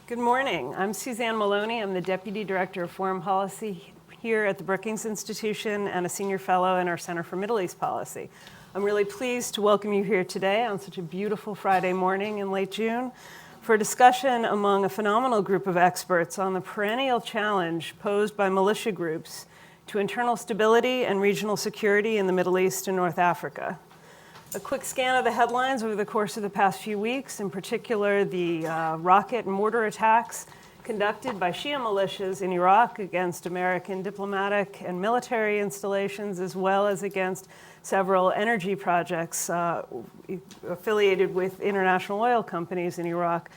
Good morning. I'm Suzanne Maloney. I'm the Deputy Director of Foreign Policy here at the Brookings Institution and a Senior Fellow in our Center for Middle East Policy. I'm really pleased to welcome you here today on such a beautiful Friday morning in late June for a discussion among a phenomenal group of experts on the perennial challenge posed by militia groups to internal stability and regional security in the Middle East and North Africa. A quick scan of the headlines over the course of the past few weeks, in particular the rocket and mortar attacks conducted by Shia militias in Iraq against American diplomatic and military installations, as well as against several energy projects affiliated with international oil companies in Iraq,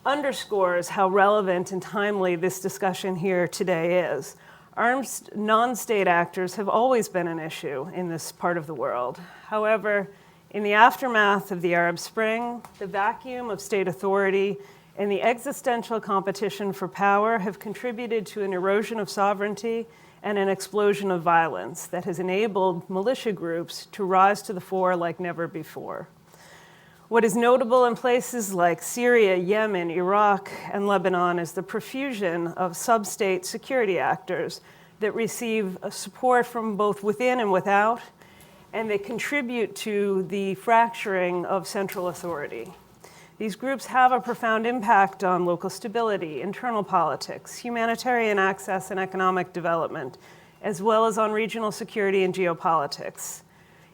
underscores how relevant and timely this discussion here today is. Armed non-state actors have always been an issue in this part of the world. However, in the aftermath of the Arab Spring, the vacuum of state authority and the existential competition for power have contributed to an erosion of sovereignty and an explosion of violence that has enabled militia groups to rise to the fore like never before. What is notable in places like Syria, Yemen, Iraq, and Lebanon is the profusion of sub-state security actors that receive support from both within and without, and they contribute to the fracturing of central authority. These groups have a profound impact on local stability, internal politics, humanitarian access and economic development, as well as on regional security and geopolitics.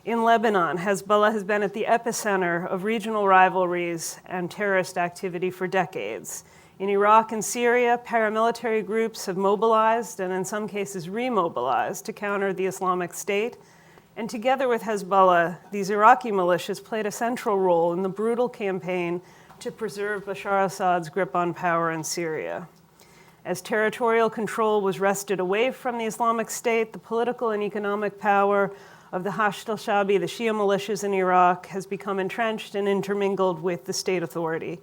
In Lebanon, Hezbollah has been at the epicenter of regional rivalries and terrorist activity for decades. In Iraq and Syria, paramilitary groups have mobilized and in some cases remobilized to counter the Islamic State. And together with Hezbollah, these Iraqi militias played a central role in the brutal campaign to preserve Bashar Assad's grip on power in Syria. As territorial control was wrested away from the Islamic State, the political and economic power of the al-Shaabi, the Shia militias in Iraq, has become entrenched and intermingled with the state authority.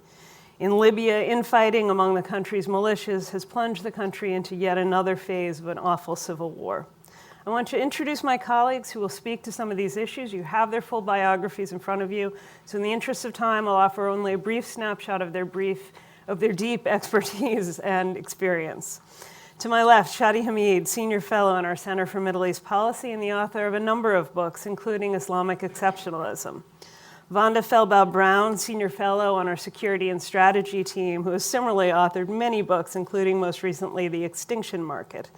In Libya, infighting among the country's militias has plunged the country into yet another phase of an awful civil war. I want to introduce my colleagues who will speak to some of these issues. You have their full biographies in front of you. So in the interest of time, I'll offer only a brief snapshot of their deep expertise and experience. To my left, Shadi Hamid, Senior Fellow in our Center for Middle East Policy and the author of a number of books, including Islamic Exceptionalism. Vanda Felbab-Brown, Senior Fellow on our Security and Strategy team, who has similarly authored many books, including most recently The Extinction Market.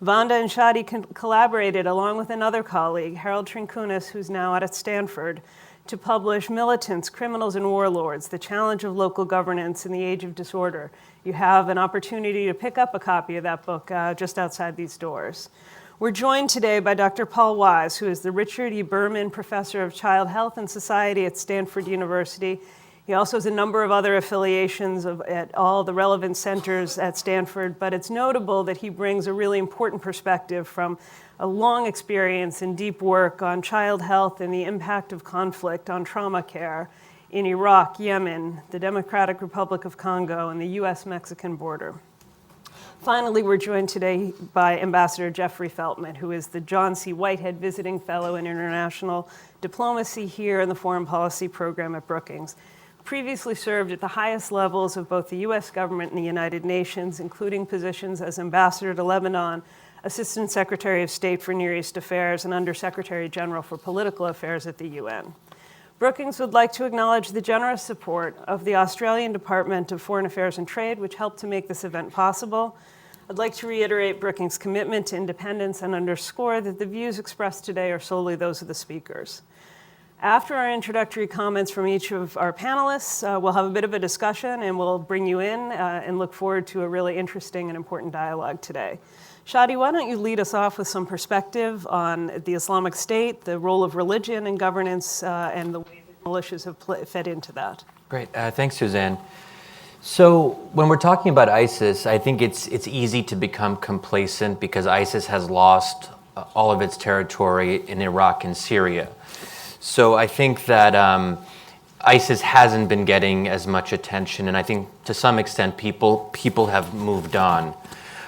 Vanda and Shadi collaborated along with another colleague, Harold Trinkunis, who's now out at Stanford, to publish Militants, Criminals, and Warlords, The Challenge of Local Governance in the Age of Disorder. You have an opportunity to pick up a copy of that book just outside these doors. We're joined today by Dr. Paul Wise, who is the Richard E. Berman Professor of Child Health and Society at Stanford University. He also has a number of other affiliations at all the relevant centers at Stanford, but it's notable that he brings a really important perspective from a long experience and deep work on child health and the impact of conflict on trauma care in Iraq, Yemen, the Democratic Republic of Congo, and the US-Mexican border. Finally, we're joined today by Ambassador Jeffrey Feltman, who is the John C. Whitehead Visiting Fellow in International Diplomacy here in the Foreign Policy Program at Brookings. Previously served at the highest levels of both the US government and the United Nations, including positions as Ambassador to Lebanon, Assistant Secretary of State for Near East Affairs, and Undersecretary General for Political Affairs at the UN. Brookings would like to acknowledge the generous support of the Australian Department of Foreign Affairs and Trade, which helped to make this event possible. I'd like to reiterate Brookings' commitment to independence and underscore that the views expressed today are solely those of the speakers. After our introductory comments from each of our panelists, we'll have a bit of a discussion and we'll bring you in and look forward to a really interesting and important dialogue today. Shadi, why don't you lead us off with some perspective on the Islamic State, the role of religion in governance, and the way that militias have fed into that? Great. Thanks, Suzanne. So when we're talking about ISIS, I think it's easy to become complacent because ISIS has lost all of its territory in Iraq and Syria. So I think that ISIS hasn't been getting as much attention, and I think to some extent people have moved on.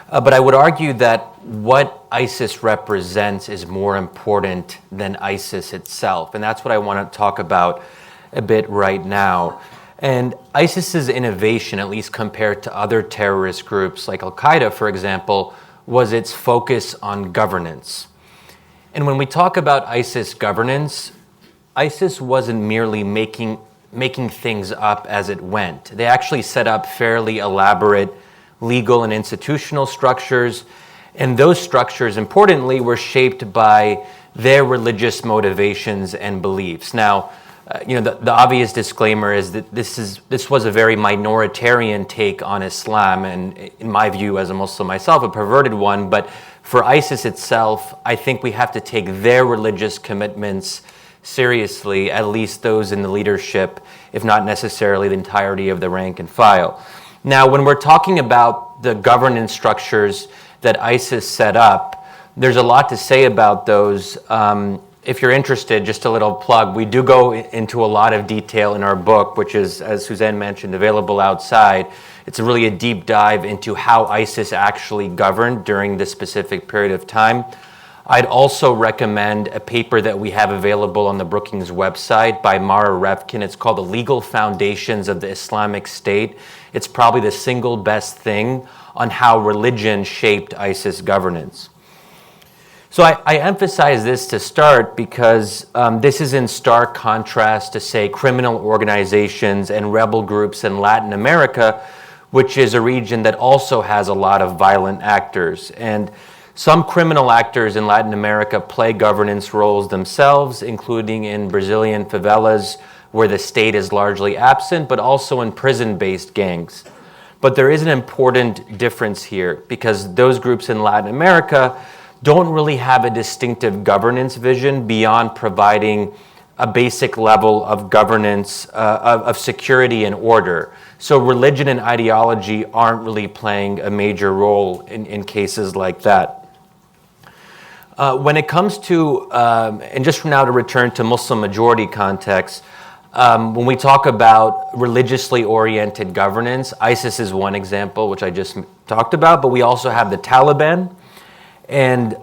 But I would argue that what ISIS represents is more important than ISIS itself, and that's what I want to talk about a bit right now. And ISIS's innovation, at least compared to other terrorist groups like Al-Qaeda, for example, was its focus on governance. And when we talk about ISIS governance, ISIS wasn't merely making things up as it went. They actually set up fairly elaborate legal and institutional structures, and those structures, importantly, were shaped by their religious motivations and beliefs. Now, the obvious disclaimer is that this was a very minoritarian take on Islam, and in my view, as a Muslim myself, a perverted one. But for ISIS itself, I think we have to take their religious commitments seriously, at least those in the leadership, if not necessarily the entirety of the rank and file. Now, when we're talking about the governance structures that ISIS set up, there's a lot to say about those. If you're interested, just a little plug, we do go into a lot of detail in our book, which is, as Suzanne mentioned, available outside. It's really a deep dive into how ISIS actually governed during this specific period of time. I'd also recommend a paper that we have available on the Brookings website by Mara Revkin. It's called The Legal Foundations of the Islamic State. It's probably the single best thing on how religion shaped ISIS governance. So I emphasize this to start because this is in stark contrast to, say, criminal organizations and rebel groups in Latin America, which is a region that also has a lot of violent actors. And some criminal actors in Latin America play governance roles themselves, including in Brazilian favelas, where the state is largely absent, but also in prison-based gangs. But there is an important difference here, because those groups in Latin America don't really have a distinctive governance vision beyond providing a basic level of governance, of security and order. So religion and ideology aren't really playing a major role in cases like that. When it comes to, and just now to return to Muslim majority context, when we talk about religiously oriented governance, ISIS is one example, which I just talked about, but we also have the Taliban. And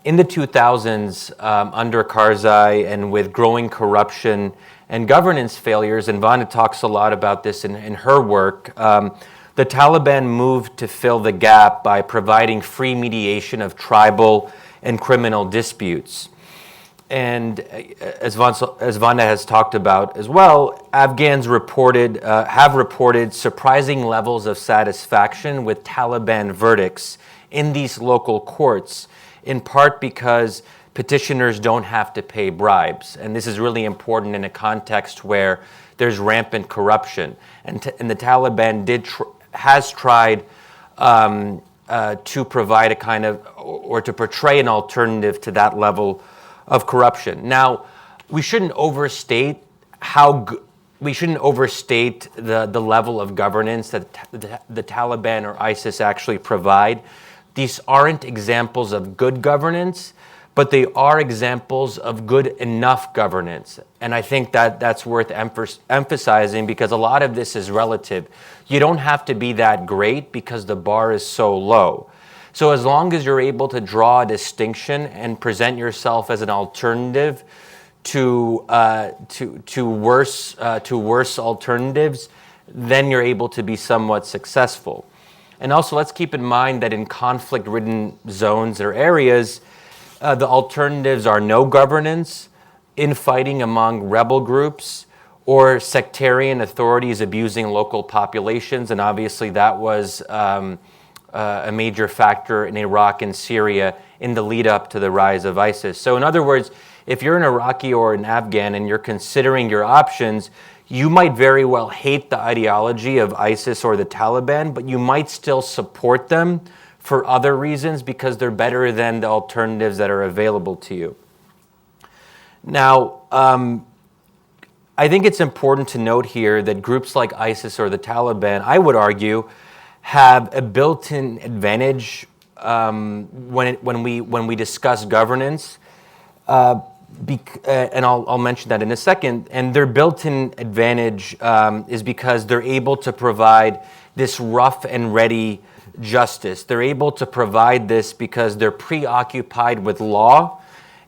in the 2000s, under Karzai and with growing corruption and governance failures, and Vanda talks a lot about this in her work, the Taliban moved to fill the gap by providing free mediation of tribal and criminal disputes. And as Vanda has talked about as well, Afghans have reported surprising levels of satisfaction with Taliban verdicts in these local courts, in part because petitioners don't have to pay bribes. And this is really important in a context where there's rampant corruption. And the Taliban has tried to provide a kind of, or to portray an alternative to that level of corruption. Now, we shouldn't overstate the level of governance that the Taliban or ISIS actually provide. These aren't examples of good governance, but they are examples of good enough governance. And I think that that's worth emphasizing, because a lot of this is relative. You don't have to be that great because the bar is so low. So as long as you're able to draw a distinction and present yourself as an alternative to worse alternatives, then you're able to be somewhat successful. And also, let's keep in mind that in conflict-ridden zones or areas, the alternatives are no governance, infighting among rebel groups, or sectarian authorities abusing local populations. And obviously, that was a major factor in Iraq and Syria in the lead up to the rise of ISIS. So in other words, if you're an Iraqi or an Afghan and you're considering your options, you might very well hate the ideology of ISIS or the Taliban, but you might still support them for other reasons because they're better than the alternatives that are available to you. Now, I think it's important to note here that groups like ISIS or the Taliban, I would argue, have a built-in advantage when we discuss governance. And I'll mention that in a second. And their built-in advantage is because they're able to provide this rough and ready justice. They're able to provide this because they're preoccupied with law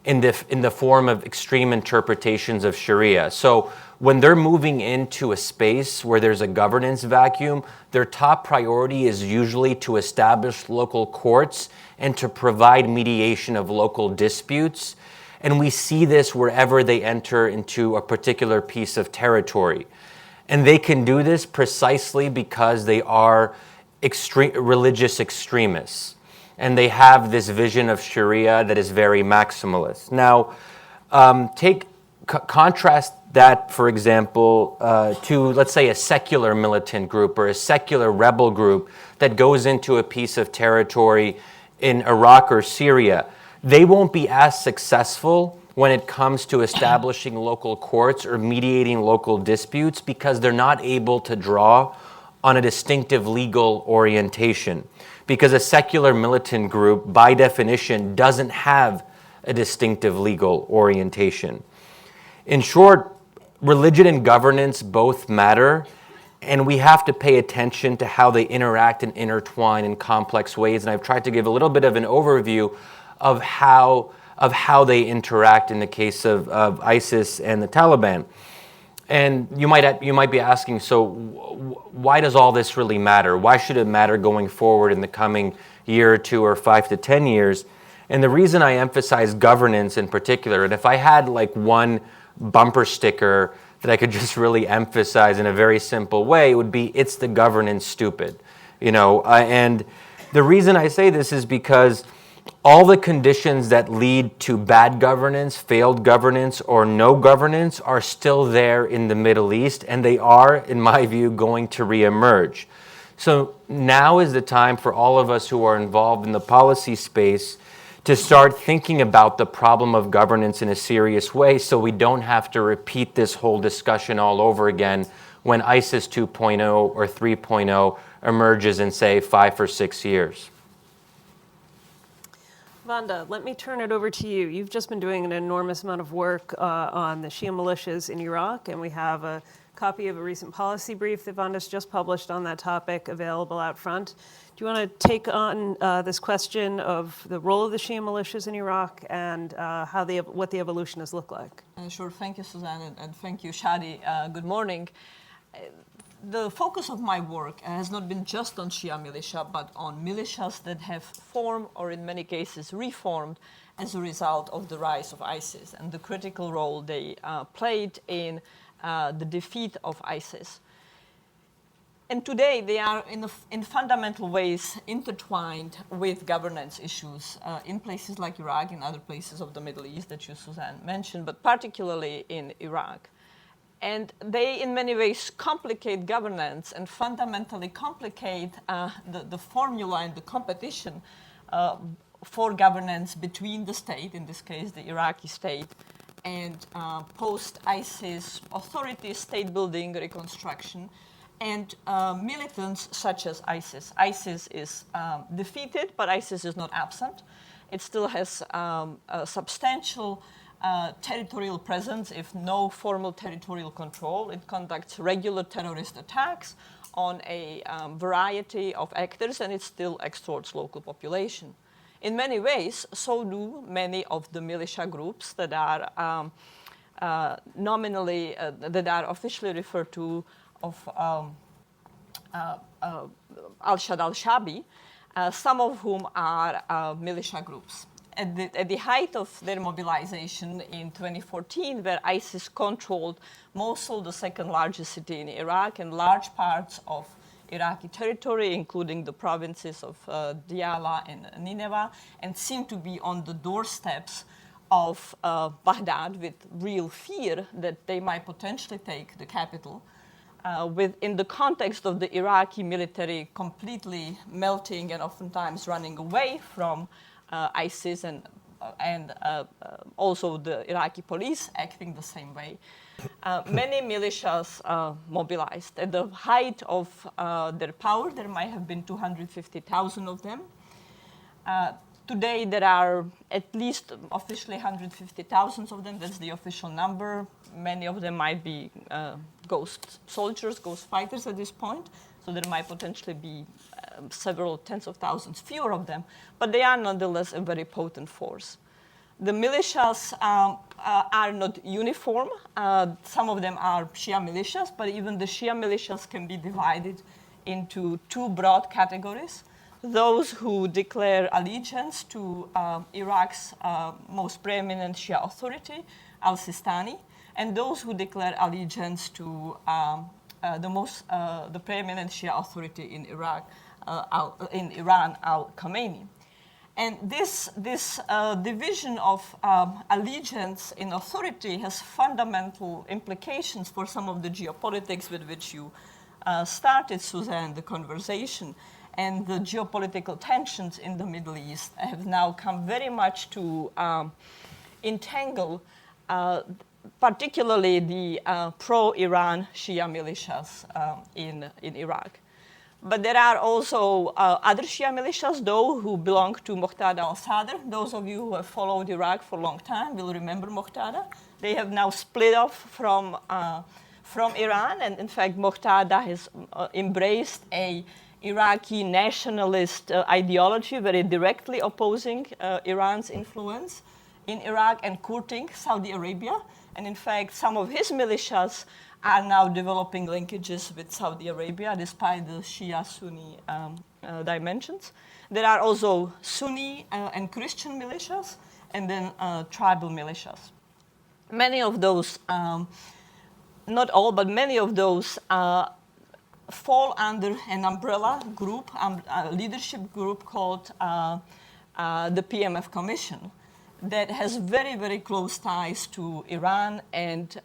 in the form of extreme interpretations of Sharia. So when they're moving into a space where there's a governance vacuum, their top priority is usually to establish local courts and to provide mediation of local disputes. And we see this wherever they enter into a particular piece of territory. And they can do this precisely because they are religious extremists. And they have this vision of Sharia that is very maximalist. Now, contrast that, for example, to, let's say, a secular militant group or a secular rebel group that goes into a piece of territory in Iraq or Syria. They won't be as successful when it comes to establishing local courts or mediating local disputes because they're not able to draw on a distinctive legal orientation. Because a secular militant group, by definition, doesn't have a distinctive legal orientation. In short, religion and governance both matter, and we have to pay attention to how they interact and intertwine in complex ways. And I've tried to give a little bit of an overview of how they interact in the case of ISIS and the Taliban. And you might be asking, so why does all this really matter? Why should it matter going forward in the coming year or two or 5 to 10 years? And the reason I emphasize governance in particular, and if I had like one bumper sticker that I could just really emphasize in a very simple way, it would be, it's the governance stupid. And the reason I say this is because all the conditions that lead to bad governance, failed governance, or no governance are still there in the Middle East, and they are, in my view, going to reemerge. So now is the time for all of us who are involved in the policy space to start thinking about the problem of governance in a serious way so we don't have to repeat this whole discussion all over again when ISIS 2.0 or 3.0 emerges in, say, 5 or 6 years. Vanda, let me turn it over to you. You've just been doing an enormous amount of work on the Shia militias in Iraq, and we have a copy of a recent policy brief that Vanda's just published on that topic available out front. Do you want to take on this question of the role of the Shia militias in Iraq and what the evolution has looked like? Sure. Thank you, Suzanne, and thank you, Shadi. Good morning. The focus of my work has not been just on Shia militia, but on militias that have formed or in many cases reformed as a result of the rise of ISIS and the critical role they played in the defeat of ISIS. And today they are in fundamental ways intertwined with governance issues in places like Iraq and other places of the Middle East that you, Suzanne, mentioned, but particularly in Iraq. And they, in many ways, complicate governance and fundamentally complicate the formula and the competition for governance between the state, in this case the Iraqi state, and post-ISIS authorities, state building, reconstruction, and militants such as ISIS. ISIS is defeated, but ISIS is not absent. It still has a substantial territorial presence, if no formal territorial control. It conducts regular terrorist attacks on a variety of actors, and it still extorts local population. In many ways, so do many of the militia groups that are that are officially referred to of al-Shaabi, some of whom are militia groups. At the height of their mobilization in 2014, where ISIS controlled Mosul, the second largest city in Iraq, and large parts of Iraqi territory, including the provinces of Diyala and Nineveh, and seemed to be on the doorsteps of Baghdad with real fear that they might potentially take the capital. In the context of the Iraqi military completely melting and oftentimes running away from ISIS and also the Iraqi police acting the same way. Many militias mobilized. At the height of their power, there might have been 250,000 of them. Today, there are at least officially 150,000 of them. That's the official number. Many of them might be ghost soldiers, ghost fighters at this point. So there might potentially be several tens of thousands fewer of them. But they are nonetheless a very potent force. The militias are not uniform. Some of them are Shia militias, but even the Shia militias can be divided into two broad categories. Those who declare allegiance to Iraq's most preeminent Shia authority, al-Sistani, and those who declare allegiance to the preeminent Shia authority in Iraq, in Iran, al-Khamenei. And this division of allegiance in authority has fundamental implications for some of the geopolitics with which you started, Suzanne, the conversation. And the geopolitical tensions in the Middle East have now come very much to entangle particularly the pro-Iran Shia militias in Iraq. But there are also other Shia militias, though, who belong to Muqtada al-Sadr. Those of you who have followed Iraq for a long time will remember Muqtada. They have now split off from Iran, and in fact, Muqtada has embraced a Iraqi nationalist ideology, very directly opposing Iran's influence in Iraq and courting Saudi Arabia. And in fact, some of his militias are now developing linkages with Saudi Arabia, despite the Shia-Sunni dimensions. There are also Sunni and Christian militias, and then tribal militias. Many of those, not all, but many of those fall under an umbrella group, a leadership group called the PMF Commission that has very, very close ties to Iran and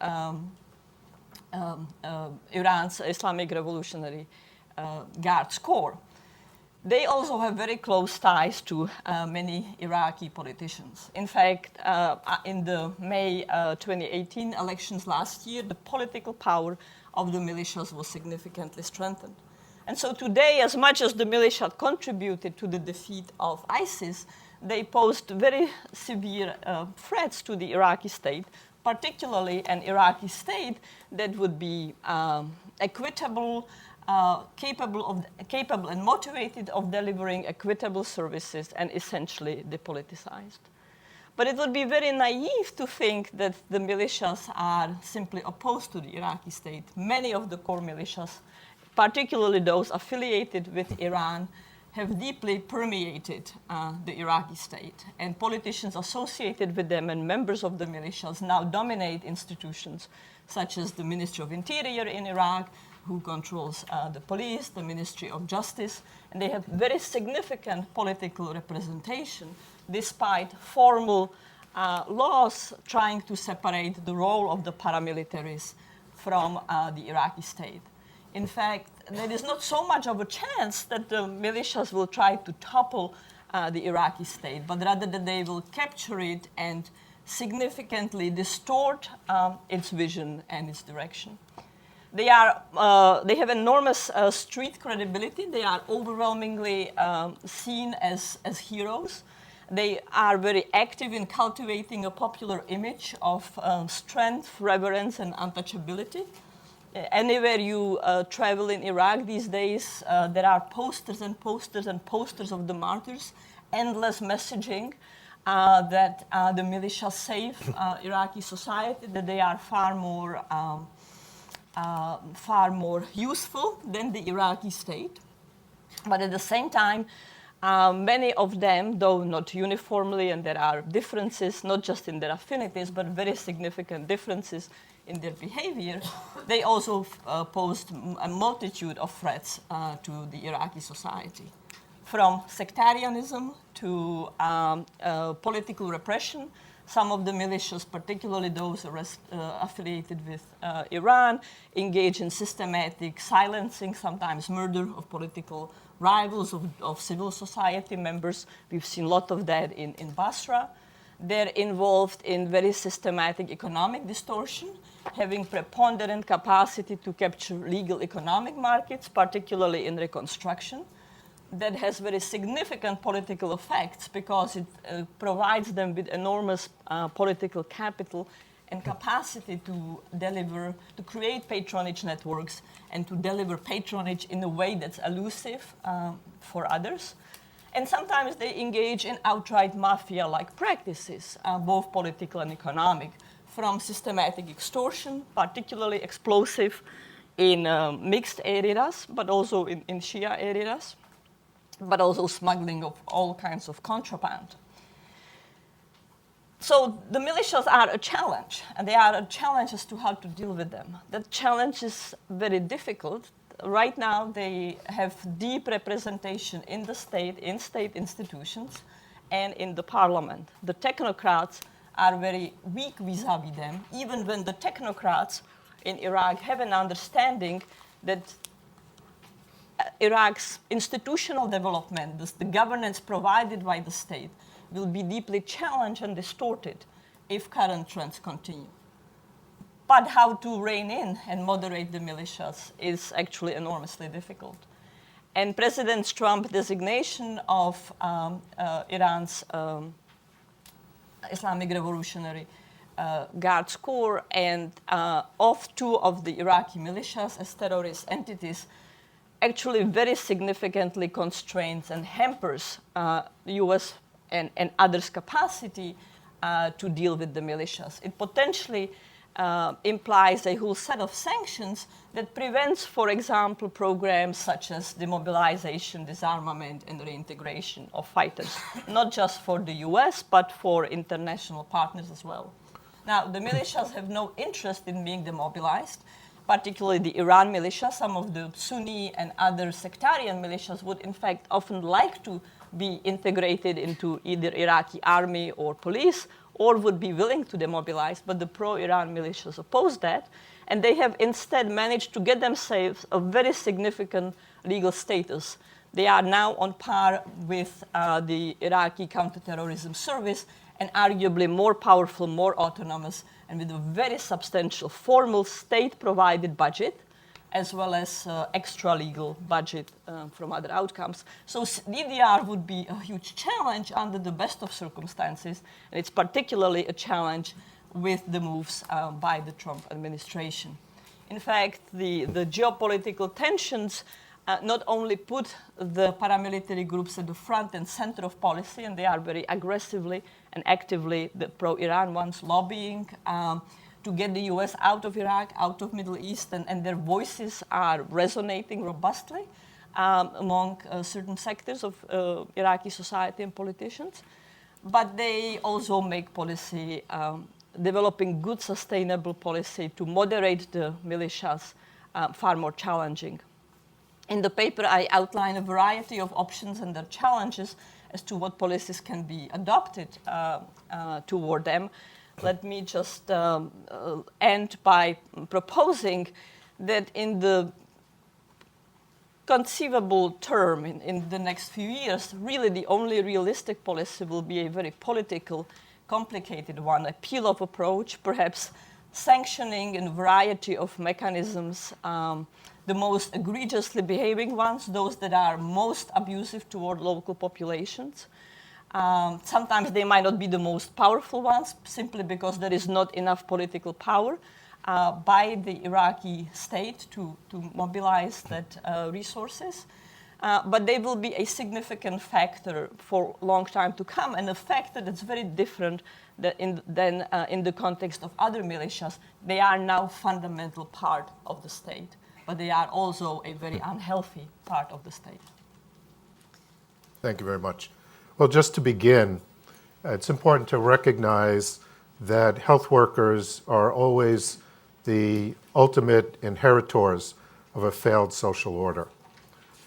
Iran's Islamic Revolutionary Guards Corps. They also have very close ties to many Iraqi politicians. In fact, in the May 2018 elections last year, the political power of the militias was significantly strengthened. And so today, as much as the militia contributed to the defeat of ISIS, they posed very severe threats to the Iraqi state, particularly an Iraqi state that would be equitable, capable and motivated of delivering equitable services and essentially depoliticized. But it would be very naive to think that the militias are simply opposed to the Iraqi state. Many of the core militias, particularly those affiliated with Iran, have deeply permeated the Iraqi state. And politicians associated with them and members of the militias now dominate institutions such as the Ministry of Interior in Iraq, who controls the police, the Ministry of Justice, and they have very significant political representation despite formal laws trying to separate the role of the paramilitaries from the Iraqi state. In fact, there is not so much of a chance that the militias will try to topple the Iraqi state, but rather that they will capture it and significantly distort its vision and its direction. They have enormous street credibility. They are overwhelmingly seen as heroes. They are very active in cultivating a popular image of strength, reverence, and untouchability. Anywhere you travel in Iraq these days, there are posters and posters and posters of the martyrs, endless messaging that the militia save Iraqi society, that they are far more useful than the Iraqi state. But at the same time, many of them, though not uniformly, and there are differences, not just in their affinities, but very significant differences in their behavior, they also posed a multitude of threats to the Iraqi society. From sectarianism to political repression, some of the militias, particularly those affiliated with Iran, engage in systematic silencing, sometimes murder of political rivals, of civil society members. We've seen a lot of that in Basra. They're involved in very systematic economic distortion, having preponderant capacity to capture legal economic markets, particularly in reconstruction. That has very significant political effects because it provides them with enormous political capital and capacity to create patronage networks and to deliver patronage in a way that's elusive for others. And sometimes they engage in outright mafia-like practices, both political and economic, from systematic extortion, particularly explosive in mixed areas, but also in Shia areas, but also smuggling of all kinds of contraband. So the militias are a challenge, and they are a challenge as to how to deal with them. That challenge is very difficult. Right now, they have deep representation in the state, in state institutions, and in the parliament. The technocrats are very weak vis-à-vis them, even when the technocrats in Iraq have an understanding that Iraq's institutional development, the governance provided by the state, will be deeply challenged and distorted if current trends continue. But how to rein in and moderate the militias is actually enormously difficult. And President Trump's designation of Iran's Islamic Revolutionary Guards Corps and of two of the Iraqi militias as terrorist entities actually very significantly constrains and hampers the US and others' capacity to deal with the militias. It potentially implies a whole set of sanctions that prevents, for example, programs such as demobilization, disarmament, and reintegration of fighters, not just for the US, but for international partners as well. Now, the militias have no interest in being demobilized, particularly the Iran militia. Some of the Sunni and other sectarian militias would, in fact, often like to be integrated into either Iraqi army or police, or would be willing to demobilize, but the pro-Iran militias oppose that, and they have instead managed to get themselves a very significant legal status. They are now on par with the Iraqi counterterrorism service, and arguably more powerful, more autonomous, and with a very substantial formal state-provided budget, as well as extra-legal budget from other outcomes. So DDR would be a huge challenge under the best of circumstances, and it's particularly a challenge with the moves by the Trump administration. In fact, the geopolitical tensions not only put the paramilitary groups at the front and center of policy, and they are very aggressively and actively, the pro-Iran ones, lobbying to get the US out of Iraq, out of Middle East, and their voices are resonating robustly among certain sectors of Iraqi society and politicians. But they also make policy, developing good sustainable policy to moderate the militias far more challenging. In the paper, I outline a variety of options and their challenges as to what policies can be adopted toward them. Let me just end by proposing that in the conceivable term, in the next few years, really the only realistic policy will be a very political, complicated one, a peel-off approach, perhaps sanctioning in a variety of mechanisms, the most egregiously behaving ones, those that are most abusive toward local populations. Sometimes they might not be the most powerful ones, simply because there is not enough political power by the Iraqi state to mobilize that resources. But they will be a significant factor for a long time to come, and a factor that's very different than in the context of other militias. They are now fundamental part of the state, but they are also a very unhealthy part of the state. Thank you very much. Well, just to begin, it's important to recognize that health workers are always the ultimate inheritors of a failed social order.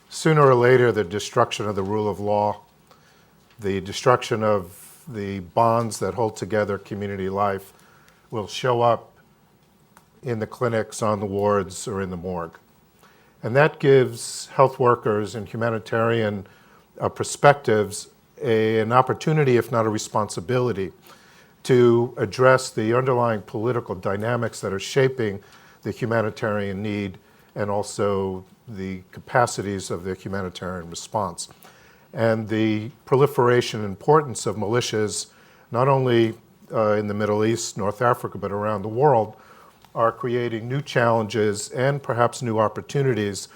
Sooner or later, the destruction of the rule of law, the destruction of the bonds that hold together community life will show up in the clinics, on the wards, or in the morgue. And that gives health workers and humanitarian perspectives an opportunity, if not a responsibility, to address the underlying political dynamics that are shaping the humanitarian need and also the capacities of the humanitarian response. And the proliferation and importance of militias, not only in the Middle East, North Africa, but around the world, are creating new challenges and perhaps new opportunities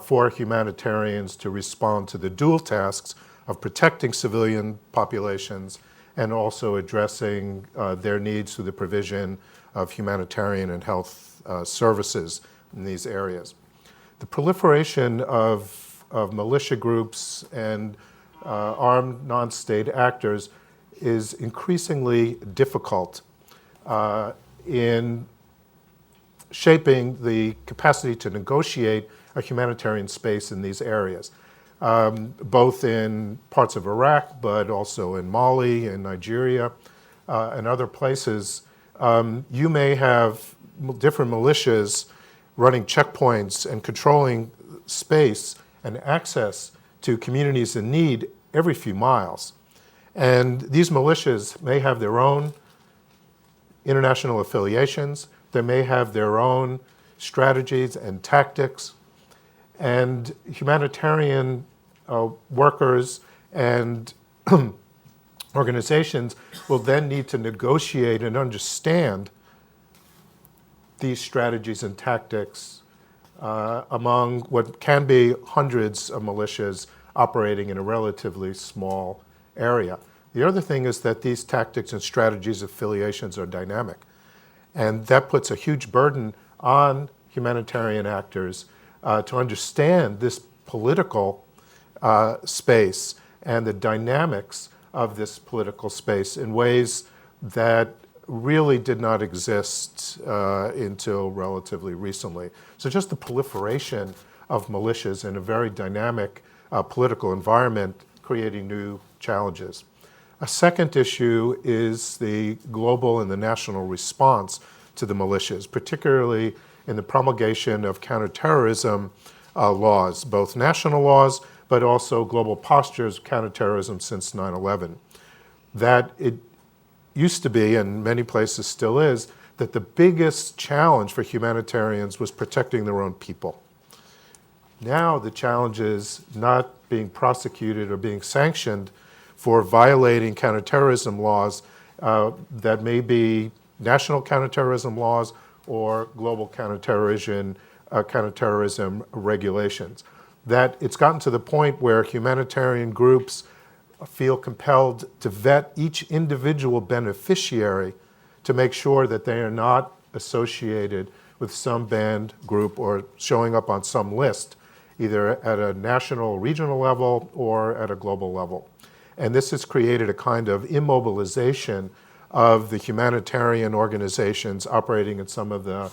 for humanitarians to respond to the dual tasks of protecting civilian populations and also addressing their needs through the provision of humanitarian and health services in these areas. The proliferation of militia groups and armed non-state actors is increasingly difficult in shaping the capacity to negotiate a humanitarian space in these areas, both in parts of Iraq, but also in Mali and Nigeria and other places. You may have different militias running checkpoints and controlling space and access to communities in need every few miles. And these militias may have their own international affiliations, they may have their own strategies and tactics, and humanitarian workers and organizations will then need to negotiate and understand these strategies and tactics among what can be hundreds of militias operating in a relatively small area. The other thing is that these tactics and strategies, affiliations are dynamic. And that puts a huge burden on humanitarian actors to understand this political space and the dynamics of this political space in ways that really did not exist until relatively recently. So just the proliferation of militias in a very dynamic political environment creating new challenges. A second issue is the global and the national response to the militias, particularly in the promulgation of counterterrorism laws, both national laws, but also global postures of counterterrorism since 9/11. That it used to be, and many places still is, that the biggest challenge for humanitarians was protecting their own people. Now the challenge is not being prosecuted or being sanctioned for violating counterterrorism laws that may be national counterterrorism laws or global counterterrorism regulations. That it's gotten to the point where humanitarian groups feel compelled to vet each individual beneficiary to make sure that they are not associated with some banned group or showing up on some list, either at a national, regional level or at a global level. And this has created a kind of immobilization of the humanitarian organizations operating in some of the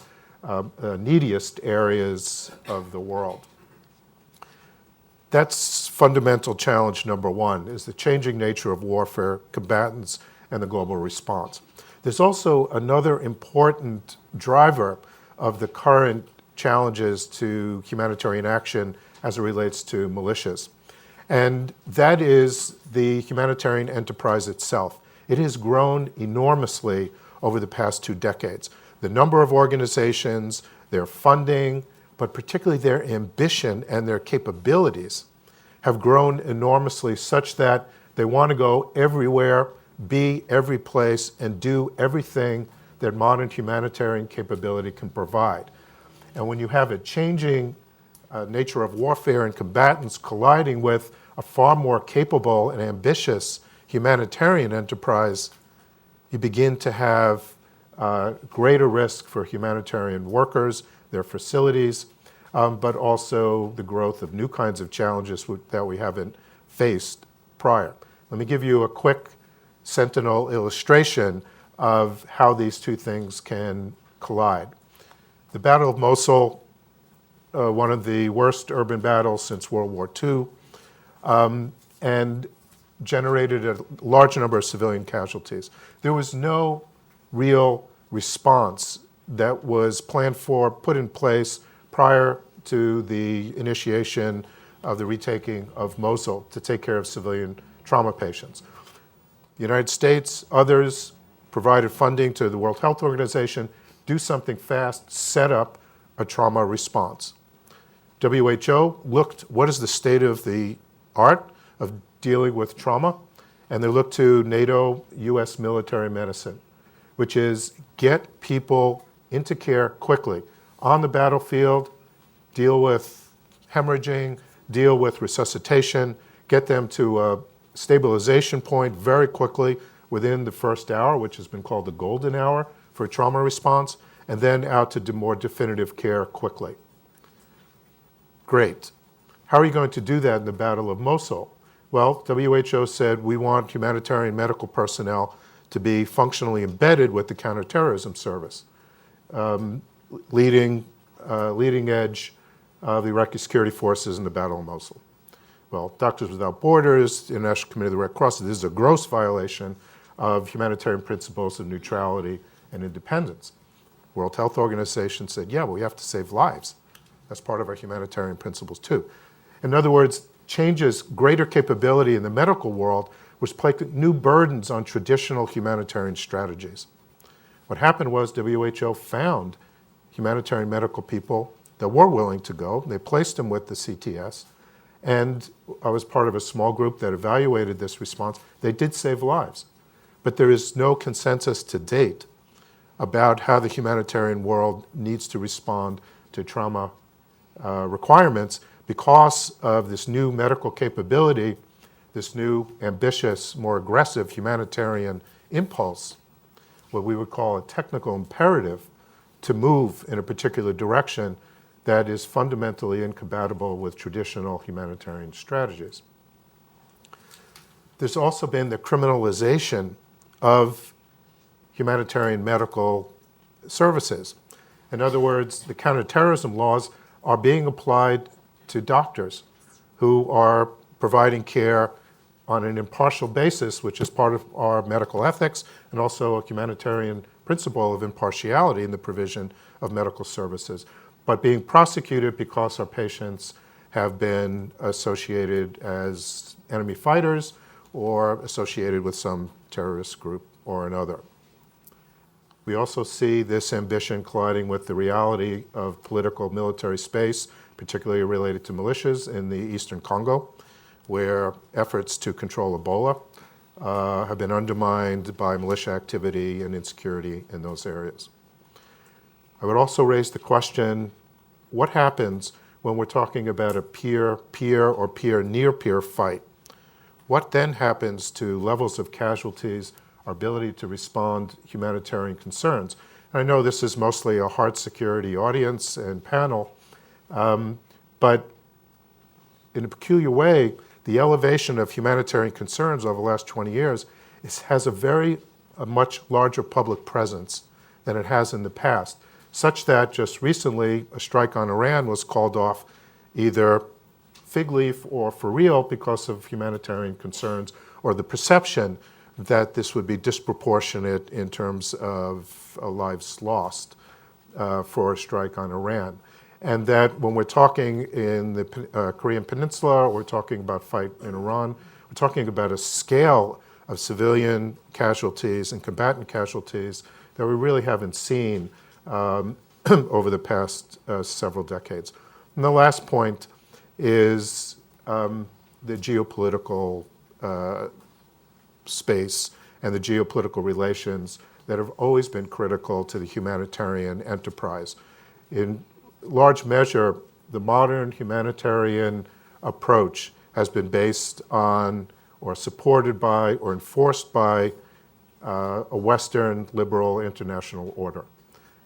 neediest areas of the world. That's fundamental challenge number one, is the changing nature of warfare, combatants, and the global response. There's also another important driver of the current challenges to humanitarian action as it relates to militias. And that is the humanitarian enterprise itself. It has grown enormously over the past 2 decades. The number of organizations, their funding, but particularly their ambition and their capabilities have grown enormously such that they want to go everywhere, be every place, and do everything that modern humanitarian capability can provide. And when you have a changing nature of warfare and combatants colliding with a far more capable and ambitious humanitarian enterprise, you begin to have greater risk for humanitarian workers, their facilities, but also the growth of new kinds of challenges that we haven't faced prior. Let me give you a quick sentinel illustration of how these two things can collide. The Battle of Mosul, one of the worst urban battles since World War II, and generated a large number of civilian casualties. There was no real response that was planned for, put in place prior to the initiation of the retaking of Mosul to take care of civilian trauma patients. The United States, others provided funding to the World Health Organization, do something fast, set up a trauma response. WHO looked, what is the state of the art of dealing with trauma? And they looked to NATO US military medicine, which is get people into care quickly. On the battlefield, deal with hemorrhaging, deal with resuscitation, get them to a stabilization point very quickly within the first hour, which has been called the golden hour for trauma response, and then out to more definitive care quickly. Great. How are you going to do that in the Battle of Mosul? Well, WHO said we want humanitarian medical personnel to be functionally embedded with the counterterrorism service, leading edge of the Iraqi security forces in the Battle of Mosul. Well, Doctors Without Borders, the International Committee of the Red Cross, this is a gross violation of humanitarian principles of neutrality and independence. World Health Organization said, yeah, well, we have to save lives. That's part of our humanitarian principles too. In other words, changes greater capability in the medical world, which placed new burdens on traditional humanitarian strategies. What happened was WHO found humanitarian medical people that were willing to go. They placed them with the CTS, and I was part of a small group that evaluated this response. They did save lives, but there is no consensus to date about how the humanitarian world needs to respond to trauma requirements because of this new medical capability, this new ambitious, more aggressive humanitarian impulse, what we would call a technical imperative to move in a particular direction that is fundamentally incompatible with traditional humanitarian strategies. There's also been the criminalization of humanitarian medical services. In other words, the counterterrorism laws are being applied to doctors who are providing care on an impartial basis, which is part of our medical ethics and also a humanitarian principle of impartiality in the provision of medical services, but being prosecuted because our patients have been associated as enemy fighters or associated with some terrorist group or another. We also see this ambition colliding with the reality of political military space, particularly related to militias in the eastern Congo, where efforts to control Ebola have been undermined by militia activity and insecurity in those areas. I would also raise the question, what happens when we're talking about a peer-peer or peer-near-peer fight? What then happens to levels of casualties, our ability to respond humanitarian concerns? And I know this is mostly a hard security audience and panel, but in a peculiar way, the elevation of humanitarian concerns over the last 20 years has a much larger public presence than it has in the past, such that just recently a strike on Iran was called off either fig leaf or for real because of humanitarian concerns or the perception that this would be disproportionate in terms of lives lost for a strike on Iran. And that when we're talking in the Korean Peninsula, or we're talking about fight in Iran, we're talking about a scale of civilian casualties and combatant casualties that we really haven't seen over the past several decades. And the last point is the geopolitical space and the geopolitical relations that have always been critical to the humanitarian enterprise. In large measure, the modern humanitarian approach has been based on or supported by or enforced by a Western liberal international order.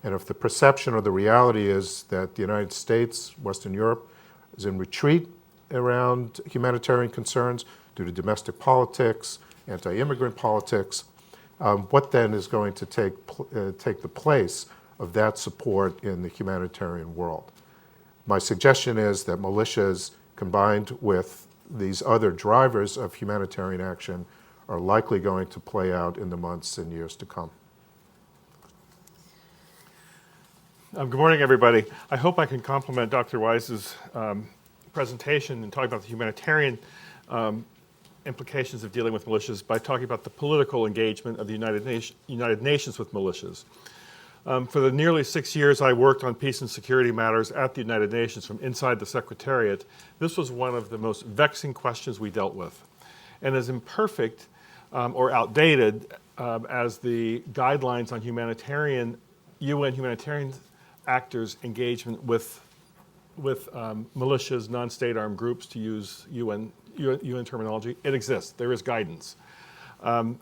And if the perception or the reality is that the United States, Western Europe, is in retreat around humanitarian concerns due to domestic politics, anti-immigrant politics, what then is going to take the place of that support in the humanitarian world? My suggestion is that militias combined with these other drivers of humanitarian action are likely going to play out in the months and years to come. Good morning, everybody. I hope I can complement Dr. Wise's presentation and talk about the humanitarian implications of dealing with militias by talking about the political engagement of the United Nations with militias. For the nearly 6 years I worked on peace and security matters at the United Nations from inside the Secretariat, this was one of the most vexing questions we dealt with. And as imperfect or outdated as the guidelines on UN humanitarian actors' engagement with militias, non-state armed groups, to use UN UN terminology. It exists. There is guidance.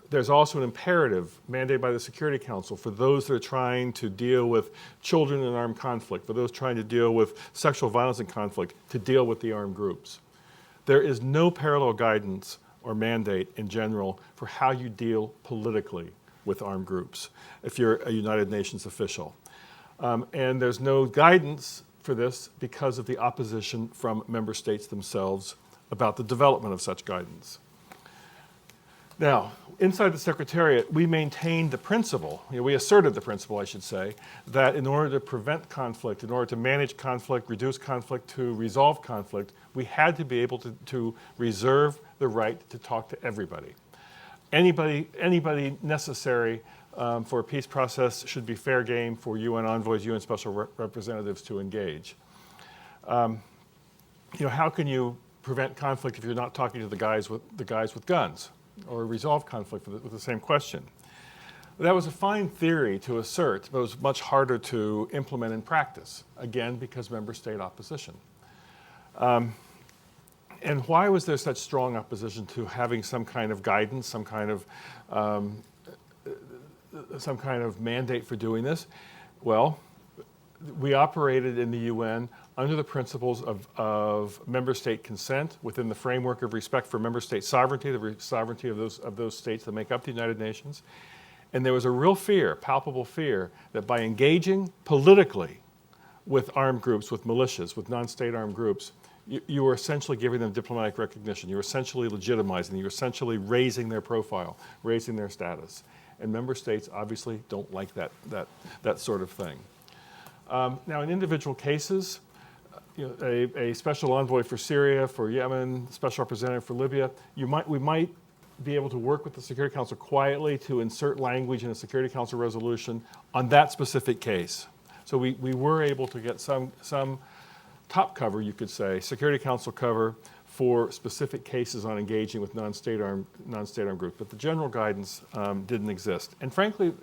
There's also an imperative mandated by the Security Council for those that are trying to deal with children in armed conflict, for those trying to deal with sexual violence in conflict, to deal with the armed groups. There is no parallel guidance or mandate in general for how you deal politically with armed groups if you're a United Nations official. And there's no guidance for this because of the opposition from member states themselves about the development of such guidance. Now, inside the Secretariat, we maintained the principle, we asserted the principle, I should say, that in order to prevent conflict, in order to manage conflict, reduce conflict, to resolve conflict, we had to be able to reserve the right to talk to everybody. Anybody necessary for a peace process should be fair game for UN envoys, UN special representatives to engage. How can you prevent conflict if you're not talking to the guys with guns? Or resolve conflict with the same question. That was a fine theory to assert, but it was much harder to implement in practice, again, because member state opposition. And why was there such strong opposition to having some kind of guidance, some kind of mandate for doing this? Well, we operated in the UN under the principles of member state consent within the framework of respect for member state sovereignty, the sovereignty of those states that make up the United Nations. And there was a real fear, palpable fear, that by engaging politically with armed groups, with militias, with non-state armed groups, you were essentially giving them diplomatic recognition. You were essentially legitimizing, you were essentially raising their profile, raising their status. And member states obviously don't like that sort of thing. Now, in individual cases, a special envoy for Syria, for Yemen, special representative for Libya, we might be able to work with the Security Council quietly to insert language in a Security Council resolution on that specific case. So we were able to get some top cover, you could say, Security Council cover for specific cases on engaging with non-state armed groups. But the general guidance didn't exist. And frankly,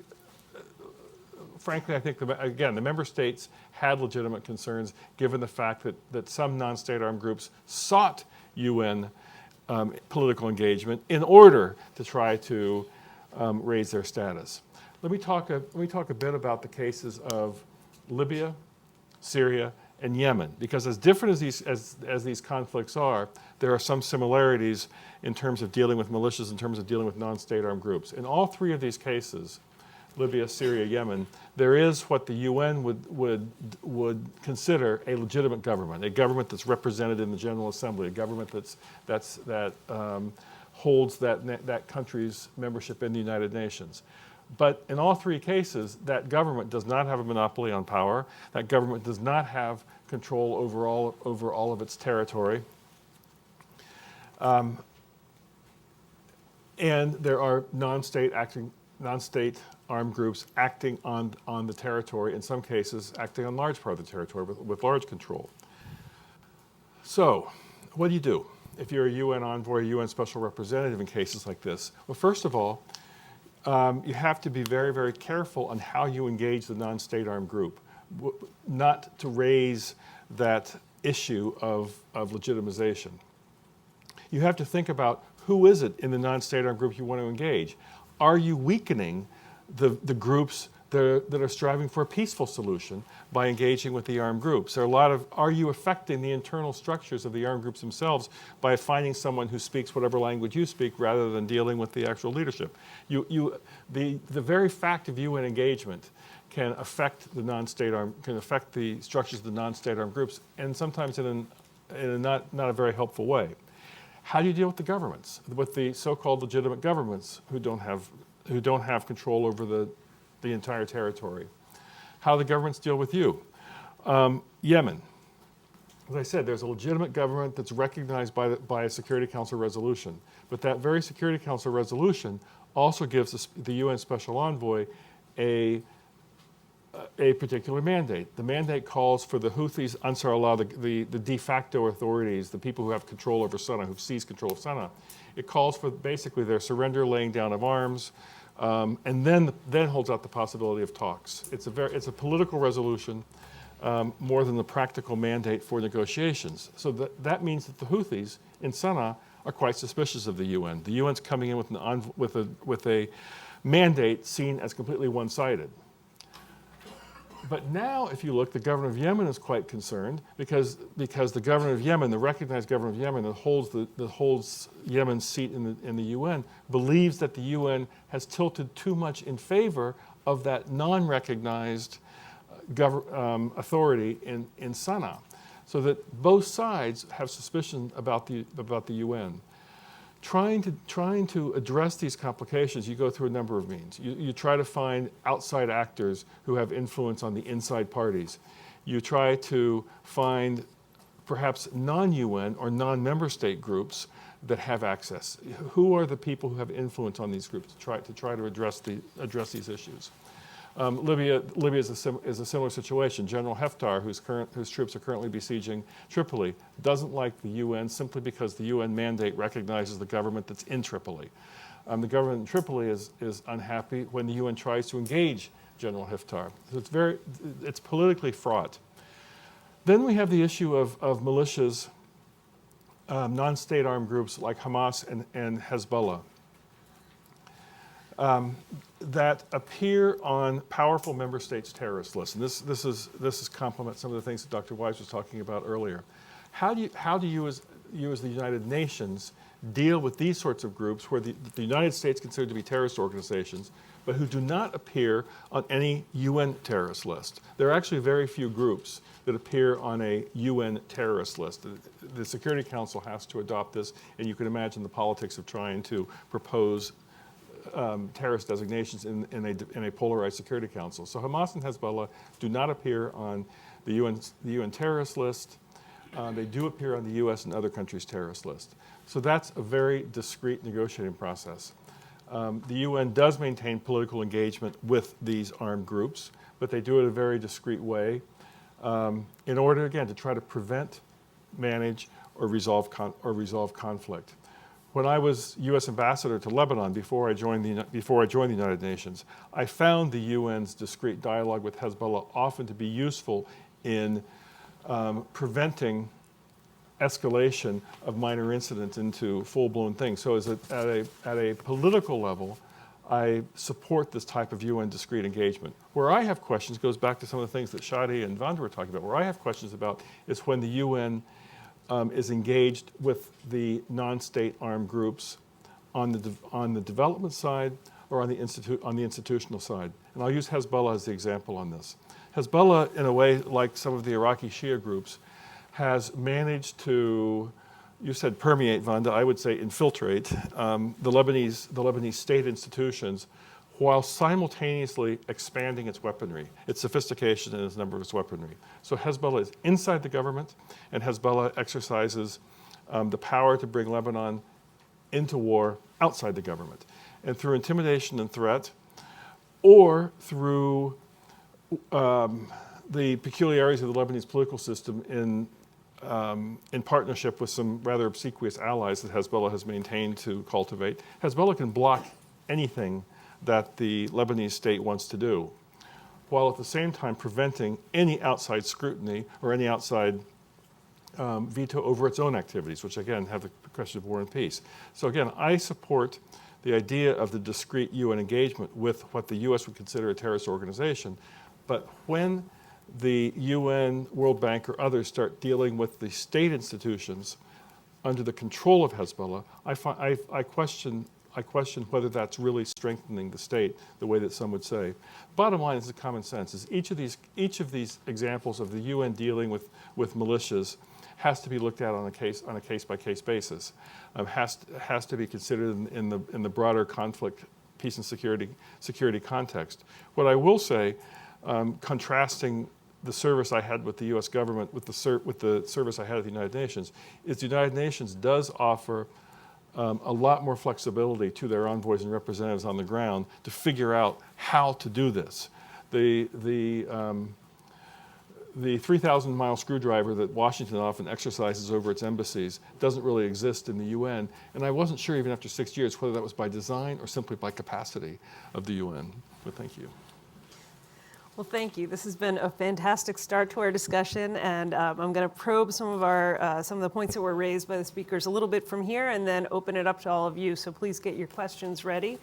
I think, the member states had legitimate concerns given the fact that some non-state armed groups sought UN political engagement in order to try to raise their status. Let me talk a bit about the cases of Libya, Syria, and Yemen, because as different as these conflicts are, there are some similarities in terms of dealing with militias, in terms of dealing with non-state armed groups. In all three of these cases, Libya, Syria, Yemen, there is what the UN would consider a legitimate government, a government that's represented in the General Assembly, a government that holds that country's membership in the United Nations. But in all three cases, that government does not have a monopoly on power. That government does not have control over all of its territory. And there are non-state armed groups acting on the territory, in some cases acting on large part of the territory with large control. So, what do you do if you're a UN envoy or UN special representative in cases like this? Well, first of all, you have to be very, very careful on how you engage the non-state armed group, not to raise that issue of legitimization. You have to think about who is it in the non-state armed group you want to engage. Are you weakening the groups that are striving for a peaceful solution by engaging with the armed groups? There are a lot of, are you affecting the internal structures of the armed groups themselves by finding someone who speaks whatever language you speak rather than dealing with the actual leadership? The very fact of UN engagement can affect the structures of the non-state armed groups, and sometimes in a not a very helpful way. How do you deal with the governments, with the so-called legitimate governments who don't have control over the entire territory? How do the governments deal with you? Yemen. As I said, there's a legitimate government that's recognized by a Security Council resolution. But that very Security Council resolution also gives the UN Special Envoy a particular mandate. The mandate calls for the Houthis, Ansar Allah, the de facto authorities, the people who have control over Sana'a, who've seized control of Sana'a. It calls for basically their surrender, laying down of arms, and then holds out the possibility of talks. It's a political resolution more than the practical mandate for negotiations. So that means that the Houthis in Sana'a are quite suspicious of the UN. The UN's coming in with a mandate seen as completely one-sided. But now, if you look, the government of Yemen is quite concerned because the government of Yemen, the recognized government of Yemen that holds Yemen's seat in the UN, believes that the UN has tilted too much in favor of that non-recognized authority in Sana'a, so that both sides have suspicion about the UN. Trying to address these complications, you go through a number of means. You try to find outside actors who have influence on the inside parties. You try to find perhaps non-UN or non-member state groups that have access. Who are the people who have influence on these groups to try to address these issues? Libya is a similar situation. General Haftar, whose troops are currently besieging Tripoli, doesn't like the UN simply because the UN mandate recognizes the government that's in Tripoli. The government in Tripoli is unhappy when the UN tries to engage General Haftar. So it's politically fraught. Then we have the issue of militias, non-state armed groups like Hamas and Hezbollah. That appear on powerful member states' terrorist lists. And this complements some of the things that Dr. Wise was talking about earlier. How do you as the United Nations deal with these sorts of groups where the United States considered to be terrorist organizations, but who do not appear on any UN terrorist list? There are actually very few groups that appear on a UN terrorist list. The Security Council has to adopt this, and you can imagine the politics of trying to propose terrorist designations in a polarized Security Council. So Hamas and Hezbollah do not appear on the UN terrorist list. They do appear on the US and other countries' terrorist list. So that's a very discrete negotiating process. The UN does maintain political engagement with these armed groups, but they do it in a very discrete way in order, again, to try to prevent, manage, or resolve conflict. When I was U.S. ambassador to Lebanon before I joined the United Nations, I found the UN's discrete dialogue with Hezbollah often to be useful in preventing escalation of minor incidents into full-blown things. So at a political level, I support this type of UN discrete engagement. Where I have questions goes back to some of the things that Shadi and Vanda were talking about. Where I have questions about is when the UN is engaged with the non-state armed groups on the development side or on the institutional side. And I'll use Hezbollah as the example on this. Hezbollah, in a way like some of the Iraqi Shia groups, has managed to, you said permeate, Vanda, I would say infiltrate the Lebanese state institutions while simultaneously expanding its weaponry, its sophistication and its number of its weaponry. So Hezbollah is inside the government, and Hezbollah exercises the power to bring Lebanon into war outside the government. And through intimidation and threat, or through the peculiarities of the Lebanese political system in partnership with some rather obsequious allies that Hezbollah has maintained to cultivate, Hezbollah can block anything that the Lebanese state wants to do, while at the same time preventing any outside scrutiny or any outside veto over its own activities, which again have the question of war and peace. So again, I support the idea of the discrete UN engagement with what the US would consider a terrorist organization, but when the UN, World Bank, or others start dealing with the state institutions under the control of Hezbollah, I question whether that's really strengthening the state the way that some would say. Bottom line is the common sense, is each of these examples of the UN dealing with militias has to be looked at on a case-by-case basis. Has to be considered in the broader conflict, peace and security context. What I will say, contrasting the service I had with the U.S. government with the service I had at the United Nations, is the United Nations does offer a lot more flexibility to their envoys and representatives on the ground to figure out how to do this. The 3,000-mile screwdriver that Washington often exercises over its embassies doesn't really exist in the UN, and I wasn't sure even after 6 years whether that was by design or simply by capacity of the UN. But thank you. Well, thank you. This has been a fantastic start to our discussion, and I'm going to probe some of the points that were raised by the speakers a little bit from here, and then open it up to all of you. So please get your questions ready.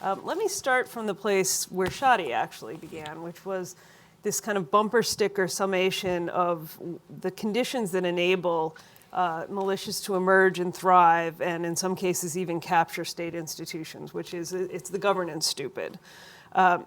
Let me start from the place where Shadi actually began, which was this kind of bumper sticker summation of the conditions that enable militias to emerge and thrive, and in some cases even capture state institutions, which is it's the governance stupid.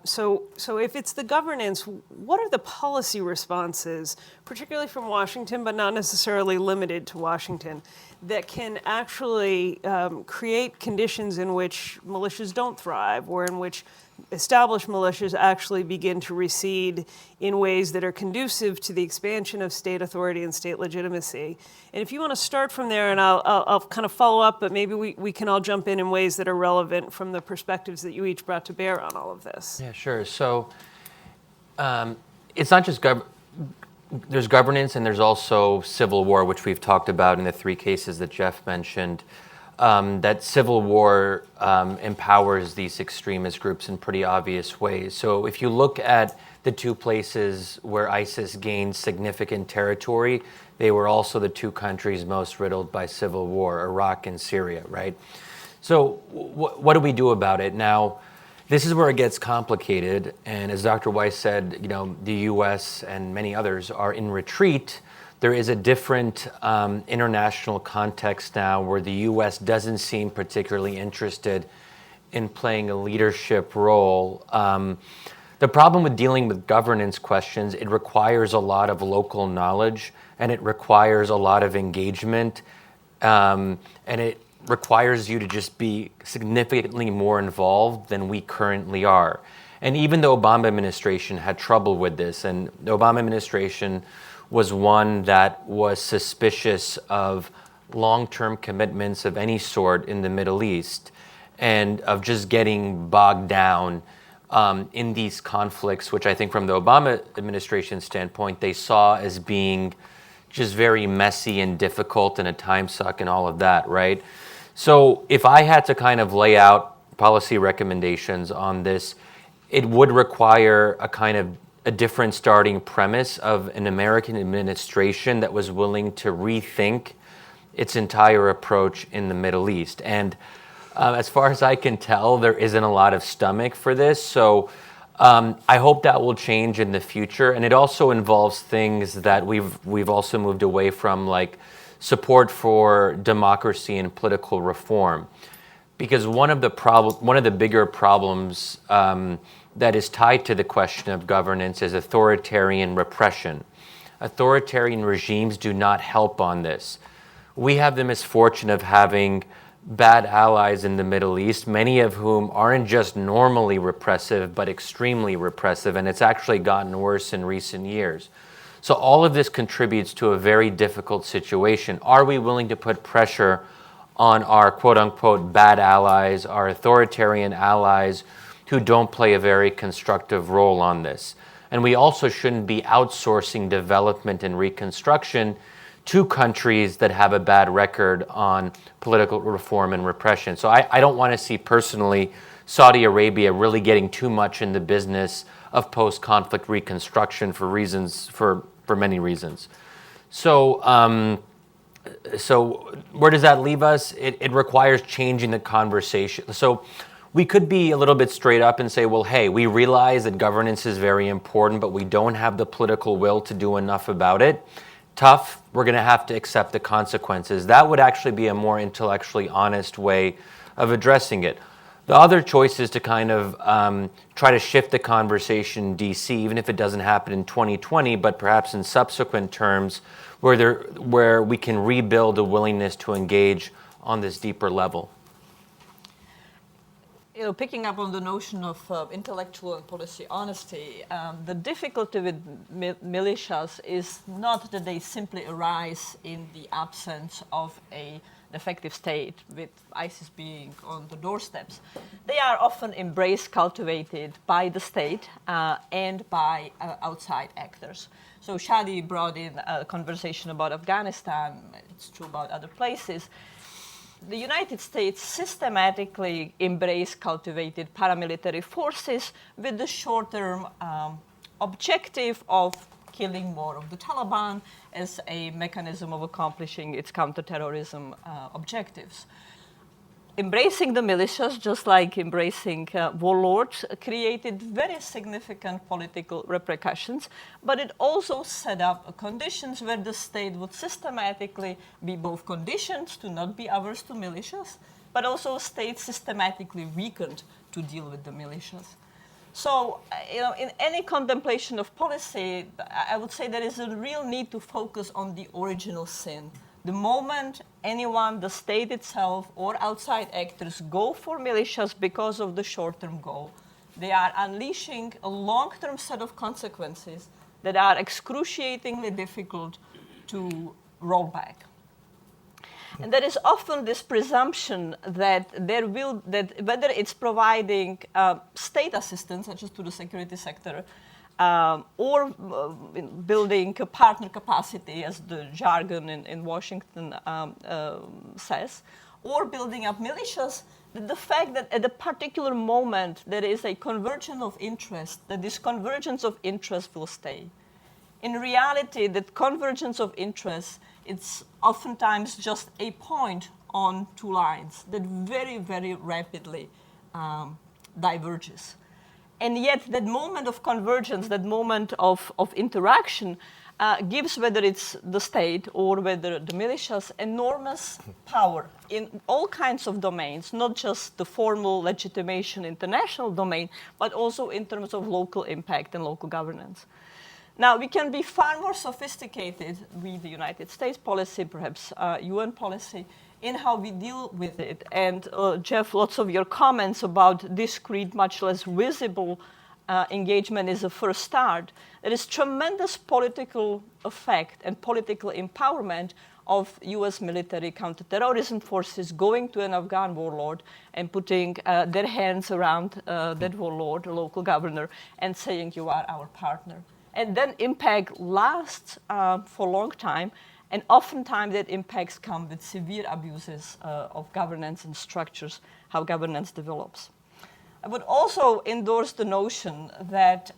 So if it's the governance, what are the policy responses, particularly from Washington, but not necessarily limited to Washington, that can actually create conditions in which militias don't thrive, or in which established militias actually begin to recede in ways that are conducive to the expansion of state authority and state legitimacy? And if you want to start from there, and I'll kind of follow up, but maybe we can all jump in ways that are relevant from the perspectives that you each brought to bear on all of this. Yeah, sure. So it's not just there's governance, and there's also civil war, which we've talked about in the three cases that Jeff mentioned. That civil war empowers these extremist groups in pretty obvious ways. So if you look at the two places where ISIS gained significant territory, they were also the two countries most riddled by civil war, Iraq and Syria, right? So what do we do about it? Now, this is where it gets complicated, and as Dr. Weiss said, the U.S. and many others are in retreat. There is a different international context now where the U.S. doesn't seem particularly interested in playing a leadership role. The problem with dealing with governance questions, it requires a lot of local knowledge, and it requires a lot of engagement, and it requires you to just be significantly more involved than we currently are. And even the Obama administration had trouble with this, and the Obama administration was one that was suspicious of long-term commitments of any sort in the Middle East, and of just getting bogged down in these conflicts, which I think from the Obama administration standpoint, they saw as being just very messy and difficult and a time suck and all of that, right? So if I had to kind of lay out policy recommendations on this, it would require a different starting premise of an American administration that was willing to rethink its entire approach in the Middle East. And as far as I can tell, there isn't a lot of stomach for this. So I hope that will change in the future. And it also involves things that we've also moved away from, like support for democracy and political reform. Because one of the bigger problems that is tied to the question of governance is authoritarian repression. Authoritarian regimes do not help on this. We have the misfortune of having bad allies in the Middle East, many of whom aren't just normally repressive, but extremely repressive, and it's actually gotten worse in recent years. So all of this contributes to a very difficult situation. Are we willing to put pressure on our quote-unquote bad allies, our authoritarian allies, who don't play a very constructive role on this? And we also shouldn't be outsourcing development and reconstruction to countries that have a bad record on political reform and repression. So I don't want to see personally Saudi Arabia really getting too much in the business of post-conflict reconstruction for many reasons. So where does that leave us? It requires changing the conversation. So we could be a little bit straight up and say, well, hey, we realize that governance is very important, but we don't have the political will to do enough about it. Tough, we're going to have to accept the consequences. That would actually be a more intellectually honest way of addressing it. The other choice is to kind of try to shift the conversation in DC, even if it doesn't happen in 2020, but perhaps in subsequent terms, where we can rebuild a willingness to engage on this deeper level. Picking up on the notion of intellectual and policy honesty, the difficulty with militias is not that they simply arise in the absence of an effective state, with ISIS being on the doorsteps. They are often embraced, cultivated by the state and by outside actors. So Shadi brought in a conversation about Afghanistan. It's true about other places. The United States systematically embraced, cultivated paramilitary forces with the short-term objective of killing more of the Taliban as a mechanism of accomplishing its counterterrorism objectives. Embracing the militias, just like embracing warlords, created very significant political repercussions, but it also set up conditions where the state would systematically be both conditioned to not be averse to militias, but also state systematically weakened to deal with the militias. So, in any contemplation of policy, I would say there is a real need to focus on the original sin. The moment anyone, the state itself, or outside actors go for militias because of the short-term goal, they are unleashing a long-term set of consequences that are excruciatingly difficult to roll back. And there is often this presumption that whether it's providing state assistance, such as to the security sector, or building a partner capacity, as the jargon in Washington says, or building up militias, that the fact that at a particular moment there is a convergence of interest, that this convergence of interest will stay. In reality, that convergence of interest, it's oftentimes just a point on two lines that very, very rapidly diverges. And yet that moment of convergence, that moment of interaction, gives, whether it's the state or whether the militias, enormous power in all kinds of domains, not just the formal legitimation international domain, but also in terms of local impact and local governance. Now, we can be far more sophisticated with the United States policy, perhaps UN policy, in how we deal with it. And Jeff, lots of your comments about discrete, much less visible engagement is a first start. There is tremendous political effect and political empowerment of US military counterterrorism forces going to an Afghan warlord and putting their hands around that warlord, the local governor, and saying, you are our partner. And then impact lasts for a long time. And oftentimes that impacts come with severe abuses of governance and structures, how governance develops. I would also endorse the notion that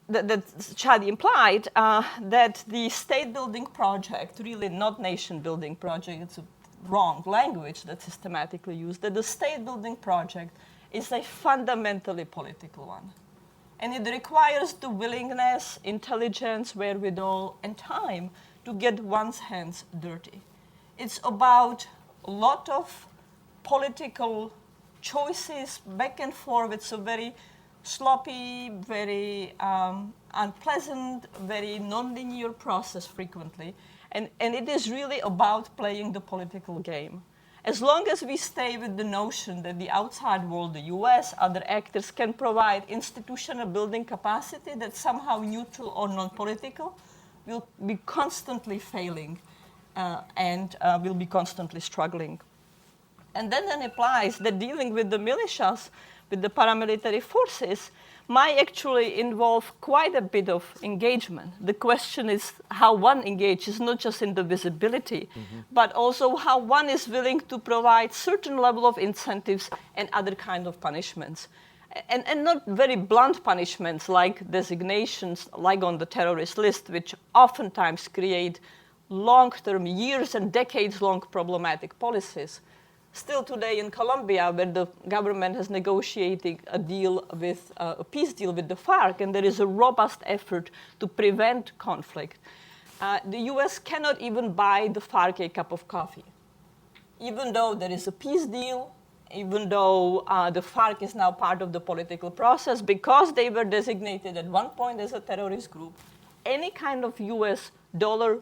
that Shadi implied, that the state-building project, really not nation-building project, it's a wrong language that's systematically used, that the state-building project is a fundamentally political one. And it requires the willingness, intelligence, wherewithal, and time to get one's hands dirty. It's about a lot of political choices back and forth. It's a very sloppy, very unpleasant, very non-linear process frequently. And it is really about playing the political game. As long as we stay with the notion that the outside world, the US, other actors can provide institutional building capacity that's somehow neutral or non-political, we'll be constantly failing and we'll be constantly struggling. And then applies that dealing with the militias, with the paramilitary forces, might actually involve quite a bit of engagement. The question is how one engages, not just in the visibility, but also how one is willing to provide certain level of incentives and other kind of punishments. And not very blunt punishments like designations, like on the terrorist list, which oftentimes create long-term, years and decades-long problematic policies. Still today in Colombia, where the government has negotiated a deal with a peace deal with the FARC, and there is a robust effort to prevent conflict, the US cannot even buy the FARC a cup of coffee. Even though there is a peace deal, even though the FARC is now part of the political process, because they were designated at one point as a terrorist group, any kind of US dollar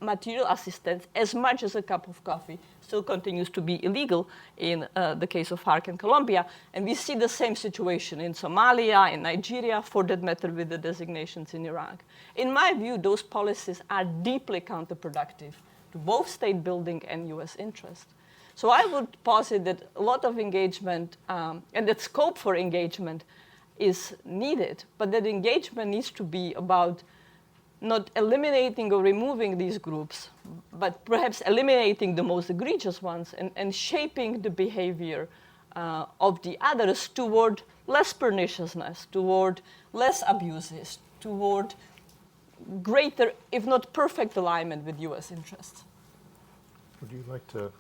material assistance, as much as a cup of coffee, still continues to be illegal in the case of FARC in Colombia. And we see the same situation in Somalia, in Nigeria, for that matter with the designations in Iraq. In my view, those policies are deeply counterproductive to both state building and US interest. So I would posit that a lot of engagement and that scope for engagement is needed, but that engagement needs to be about not eliminating or removing these groups, but perhaps eliminating the most egregious ones and shaping the behavior of the others toward less perniciousness, toward less abuses, toward greater, if not perfect, alignment with U.S. interests. Would you like to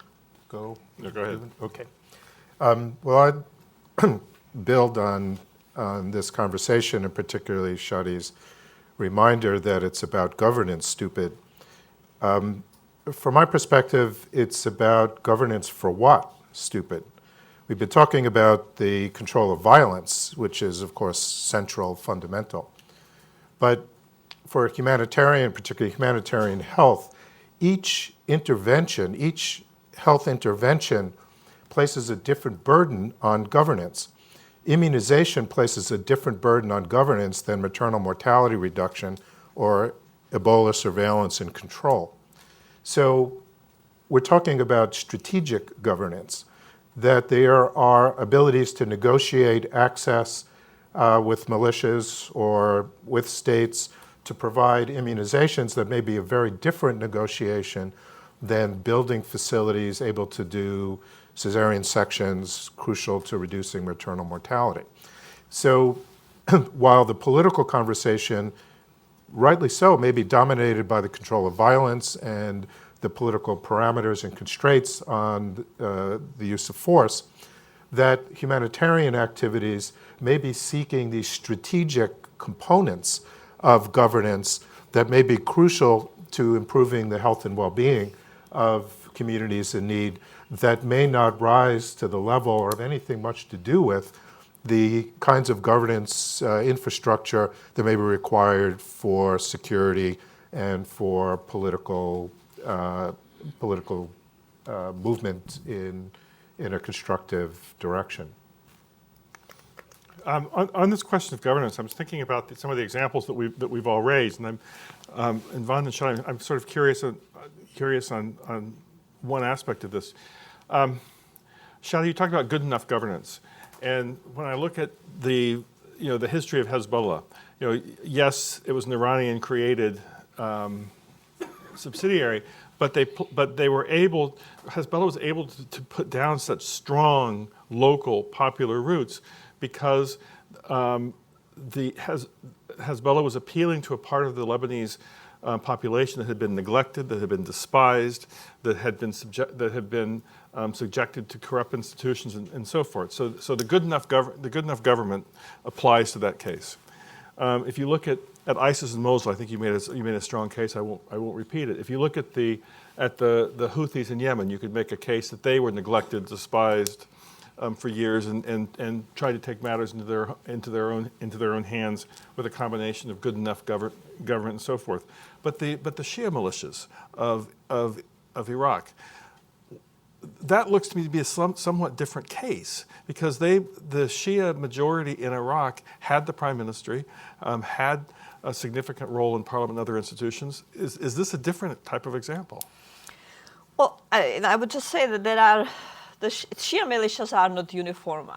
go? No, go ahead. Okay. Well, I'd build on this conversation, and particularly Shadi's reminder that it's about governance, stupid. From my perspective, it's about governance for what, stupid? We've been talking about the control of violence, which is, of course, central, fundamental. But for humanitarian, particularly humanitarian health, each intervention, each health intervention places a different burden on governance. Immunization places a different burden on governance than maternal mortality reduction or Ebola surveillance and control. So we're talking about strategic governance, that there are abilities to negotiate access with militias or with states to provide immunizations that may be a very different negotiation than building facilities able to do cesarean sections crucial to reducing maternal mortality. So while the political conversation, rightly so, may be dominated by the control of violence and the political parameters and constraints on the use of force, that humanitarian activities may be seeking these strategic components of governance that may be crucial to improving the health and well-being of communities in need that may not rise to the level or have anything much to do with the kinds of governance infrastructure that may be required for security and for political movement in a constructive direction. On this question of governance, I was thinking about some of the examples that we've all raised, and and Von and Shadi, I'm sort of curious on one aspect of this. Shadi, you talked about good enough governance, and when I look at the history of Hezbollah, yes, it was an Iranian-created subsidiary, but Hezbollah was able to put down such strong local popular roots because Hezbollah was appealing to a part of the Lebanese population that had been neglected, that had been despised, that had been subjected to corrupt institutions and so forth. So the good enough government applies to that case. If you look at ISIS and Mosul, I think you made a strong case. I won't repeat it. If you look at the Houthis in Yemen, you could make a case that they were neglected, despised for years, and try to take matters into their own hands with a combination of good enough government and so forth. But the Shia militias of Iraq, that looks to me to be a somewhat different case because the Shia majority in Iraq had the prime ministry, had a significant role in parliament and other institutions. Is this a different type of example? Well, I would just say that the Shia militias are not uniform.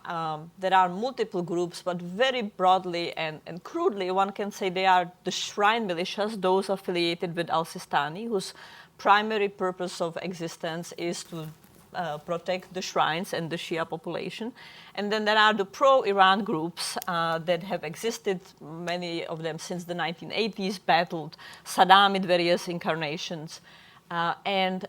There are multiple groups, but very broadly and crudely, one can say they are the shrine militias, those affiliated with al-Sistani, whose primary purpose of existence is to protect the shrines and the Shia population. And then there are the pro-Iran groups that have existed, many of them since the 1980s, battled Saddam in various incarnations, and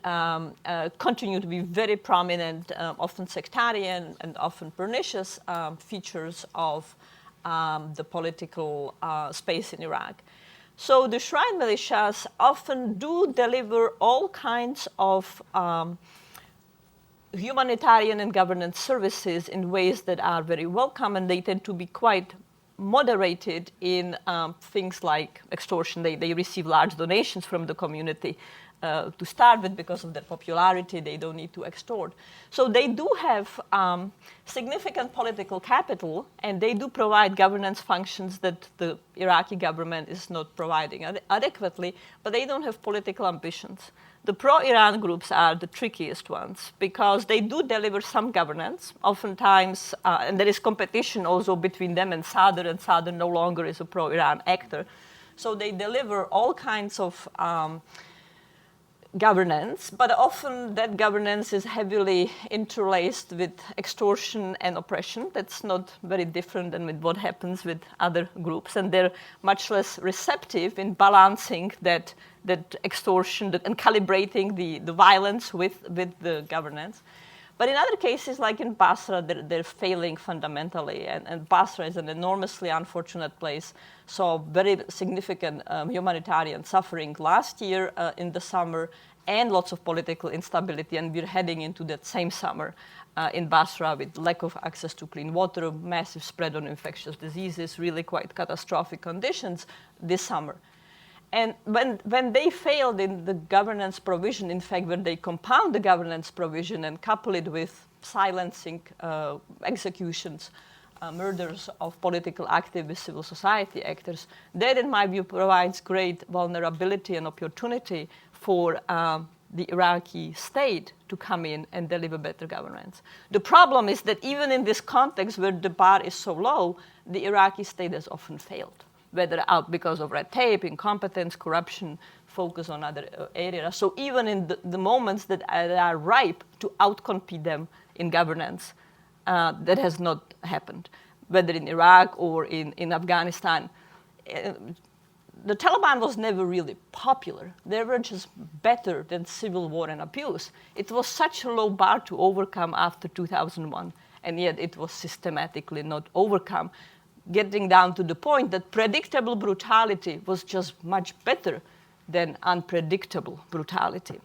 continue to be very prominent, often sectarian and often pernicious features of the political space in Iraq. So the shrine militias often do deliver all kinds of humanitarian and governance services in ways that are very welcome, and they tend to be quite moderated in things like extortion. They receive large donations from the community to start with because of their popularity. They don't need to extort. So they do have significant political capital, and they do provide governance functions that the Iraqi government is not providing adequately, but they don't have political ambitions. The pro-Iran groups are the trickiest ones because they do deliver some governance, oftentimes, and there is competition also between them and Sadr no longer is a pro-Iran actor. So they deliver all kinds of governance, but often that governance is heavily interlaced with extortion and oppression. That's not very different than with what happens with other groups, and they're much less receptive in balancing that extortion and calibrating the violence with the governance. But in other cases, like in Basra, they're failing fundamentally, and Basra is an enormously unfortunate place, saw very significant humanitarian suffering last year in the summer, and lots of political instability, and we're heading into that same summer in Basra with lack of access to clean water, massive spread of infectious diseases, really quite catastrophic conditions this summer. And when they failed in the governance provision, in fact, when they compound the governance provision and couple it with silencing executions, murders of political activists, civil society actors, that, in my view, provides great vulnerability and opportunity for the Iraqi state to come in and deliver better governance. The problem is that even in this context where the bar is so low, the Iraqi state has often failed, whether out because of red tape, incompetence, corruption, focus on other areas. So even in the moments that are ripe to outcompete them in governance, that has not happened, whether in Iraq or in Afghanistan. The Taliban was never really popular. They were just better than civil war and abuse. It was such a low bar to overcome after 2001, and yet it was systematically not overcome, getting down to the point that predictable brutality was just much better than unpredictable brutality.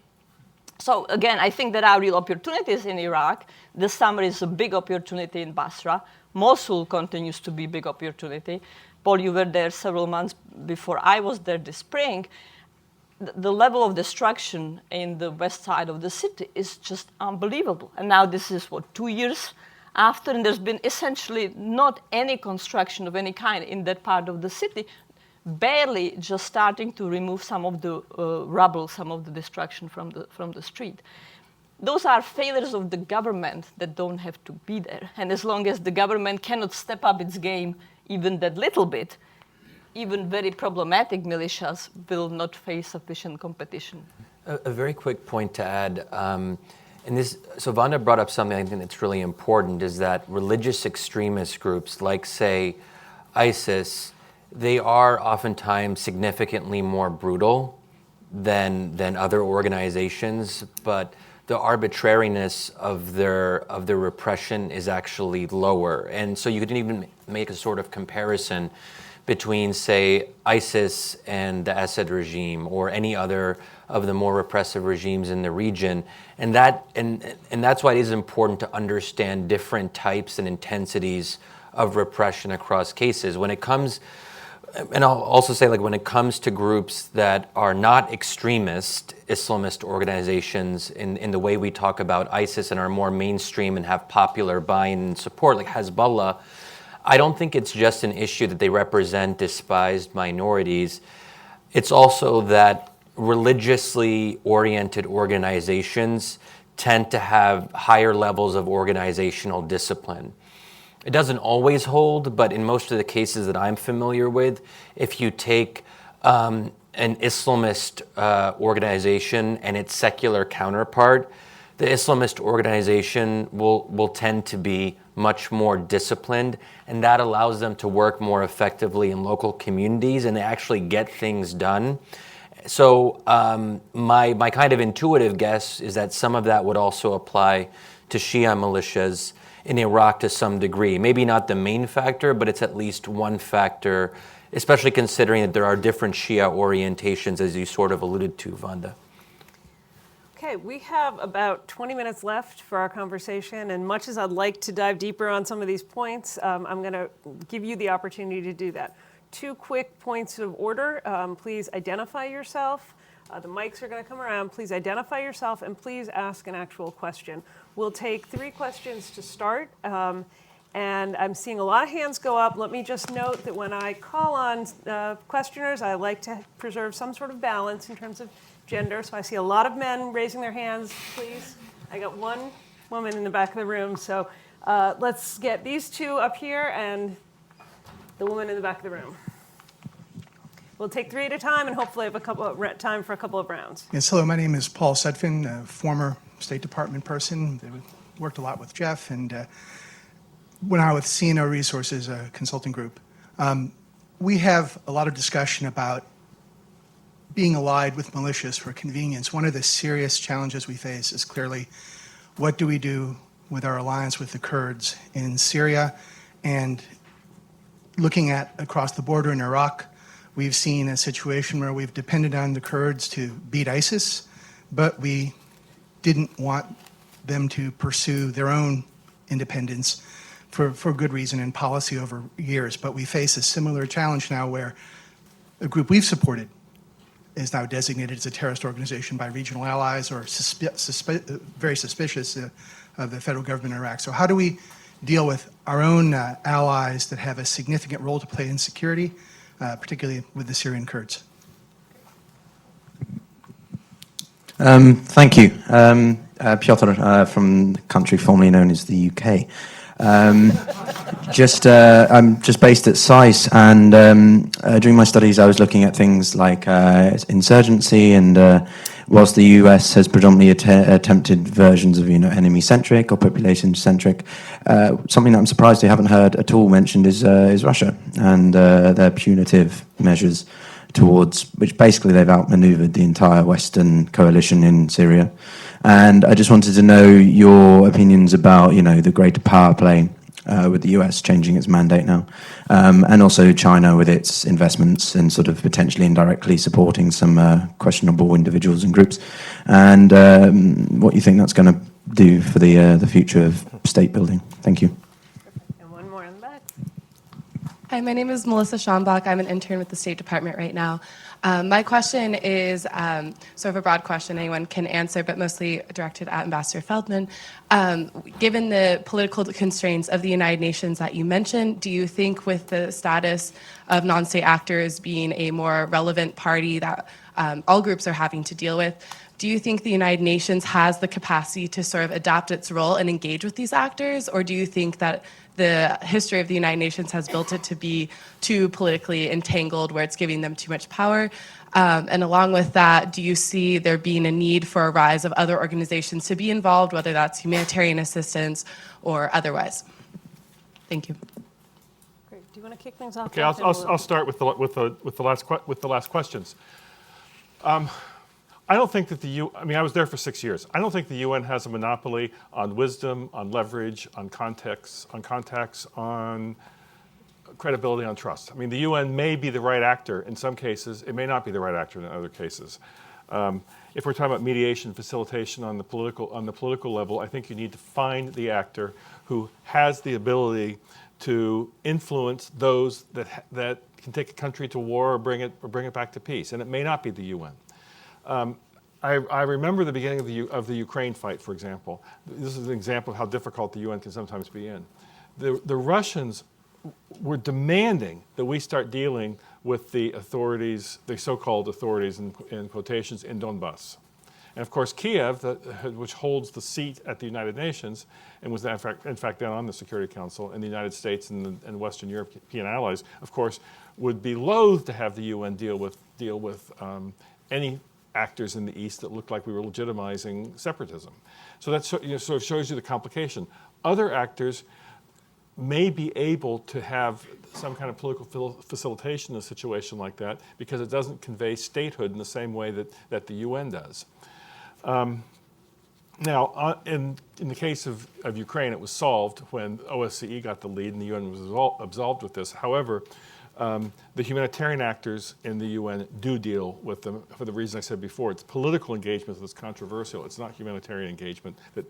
So again, I think there are real opportunities in Iraq. This summer is a big opportunity in Basra. Mosul continues to be a big opportunity. Paul, you were there several months before I was there this spring. The level of destruction in the west side of the city is just unbelievable. And now this is, 2 years after, and there's been essentially not any construction of any kind in that part of the city, barely just starting to remove some of the rubble, some of the destruction from the street. Those are failures of the government that don't have to be there. And as long as the government cannot step up its game even that little bit, even very problematic militias will not face sufficient competition. A very quick point to add. So Vanda brought up something I think that's really important, is that religious extremist groups like, say, ISIS, they are oftentimes significantly more brutal than other organizations, but the arbitrariness of their repression is actually lower. And so you can even make a sort of comparison between, say, ISIS and the Assad regime or any other of the more repressive regimes in the region. And that's why it is important to understand different types and intensities of repression across cases. When it comes, and I'll also say, like, when it comes to groups that are not extremist Islamist organizations in the way we talk about ISIS and are more mainstream and have popular buy-in and support, like Hezbollah, I don't think it's just an issue that they represent despised minorities. It's also that religiously oriented organizations tend to have higher levels of organizational discipline. It doesn't always hold, but in most of the cases that I'm familiar with, if you take an Islamist organization and its secular counterpart, the Islamist organization will tend to be much more disciplined, and that allows them to work more effectively in local communities and they actually get things done. So my kind of intuitive guess is that some of that would also apply to Shia militias in Iraq to some degree. Maybe not the main factor, but it's at least one factor, especially considering that there are different Shia orientations, as you sort of alluded to, Vanda. Okay, we have about 20 minutes left for our conversation, and much as I'd like to dive deeper on some of these points, I'm going to give you the opportunity to do that. 2 quick points of order. Please identify yourself. The mics are going to come around. Please identify yourself, and please ask an actual question. We'll take 3 questions to start, and I'm seeing a lot of hands go up. Let me just note that when I call on questioners, I like to preserve some sort of balance in terms of gender. So I see a lot of men raising their hands, please. I got one woman in the back of the room. So let's get these 2 up here and the woman in the back of the room. We'll take 3 at a time and hopefully have time for a couple of rounds. Yes, hello, my name is Paul Sudfin, a former State Department person. Worked a lot with Jeff, and when I was with CNO Resources, a consulting group. We have a lot of discussion about being allied with militias for convenience. One of the serious challenges we face is clearly, what do we do with our alliance with the Kurds in Syria? And looking at across the border in Iraq, we've seen a situation where we've depended on the Kurds to beat ISIS, but we didn't want them to pursue their own independence for good reason and policy over years. But we face a similar challenge now where a group we've supported is now designated as a terrorist organization by regional allies or very suspicious of the federal government in Iraq. So how do we deal with our own allies that have a significant role to play in security, particularly with the Syrian Kurds? Thank you. Piotr from the country formerly known as the UK. I'm just based at SAIS, and during my studies I was looking at things like insurgency, and whilst the US has predominantly attempted versions of enemy-centric or population-centric, something that I'm surprised they haven't heard at all mentioned is Russia and their punitive measures towards, which basically they've outmaneuvered the entire Western coalition in Syria. And I just wanted to know your opinions about, the greater power play with the US changing its mandate now, and also China with its investments and sort of potentially indirectly supporting some questionable individuals and groups, and what you think that's going to do for the future of state building. Thank you. And one more in the back. Hi, my name is Melissa Schambach. I'm an intern with the State Department right now. My question is sort of a broad question anyone can answer, but mostly directed at Ambassador Feltman. Given the political constraints of the United Nations that you mentioned, do you think with the status of non-state actors being a more relevant party that all groups are having to deal with, do you think the United Nations has the capacity to sort of adapt its role and engage with these actors, or do you think that the history of the United Nations has built it to be too politically entangled where it's giving them too much power? And along with that, do you see there being a need for a rise of other organizations to be involved, whether that's humanitarian assistance or otherwise? Thank you. Great. Do you want to kick things off? Okay, I'll start with the last questions. I don't think that I was there for 6 years. I don't think the UN has a monopoly on wisdom, on leverage, on contacts, on credibility, on trust. I mean, the UN may be the right actor in some cases. It may not be the right actor in other cases. If we're talking about mediation, facilitation on the political level, I think you need to find the actor who has the ability to influence those that can take a country to war or bring it back to peace. And it may not be the UN. I remember the beginning of the Ukraine fight, for example. This is an example of how difficult the UN can sometimes be in. The Russians were demanding that we start dealing with the authorities, the so-called authorities in quotations, in Donbass. And of course, Kiev, which holds the seat at the United Nations, and was in fact then on the Security Council, and the United States and Western European allies, of course, would be loath to have the UN deal with any actors in the East that looked like we were legitimizing separatism. So that sort of shows you the complication. Other actors may be able to have some kind of political facilitation in a situation like that because it doesn't convey statehood in the same way that the UN does. Now, in the case of Ukraine, it was solved when OSCE got the lead and the UN was absolved with this. However, the humanitarian actors in the UN do deal with them for the reason I said before. It's political engagement that's controversial. It's not humanitarian engagement that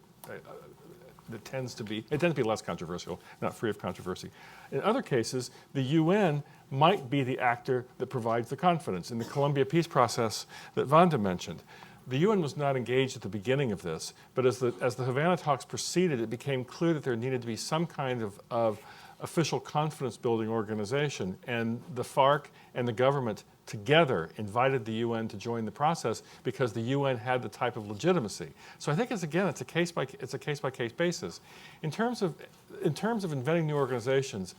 tends to be less controversial, not free of controversy. In other cases, the UN might be the actor that provides the confidence. In the Colombia peace process that Vanda mentioned, the UN was not engaged at the beginning of this, but as the Havana talks proceeded, it became clear that there needed to be some kind of official confidence-building organization, and the FARC and the government together invited the UN to join the process because the UN had the type of legitimacy. So I think it's a case-by-case basis. In terms of inventing new organizations,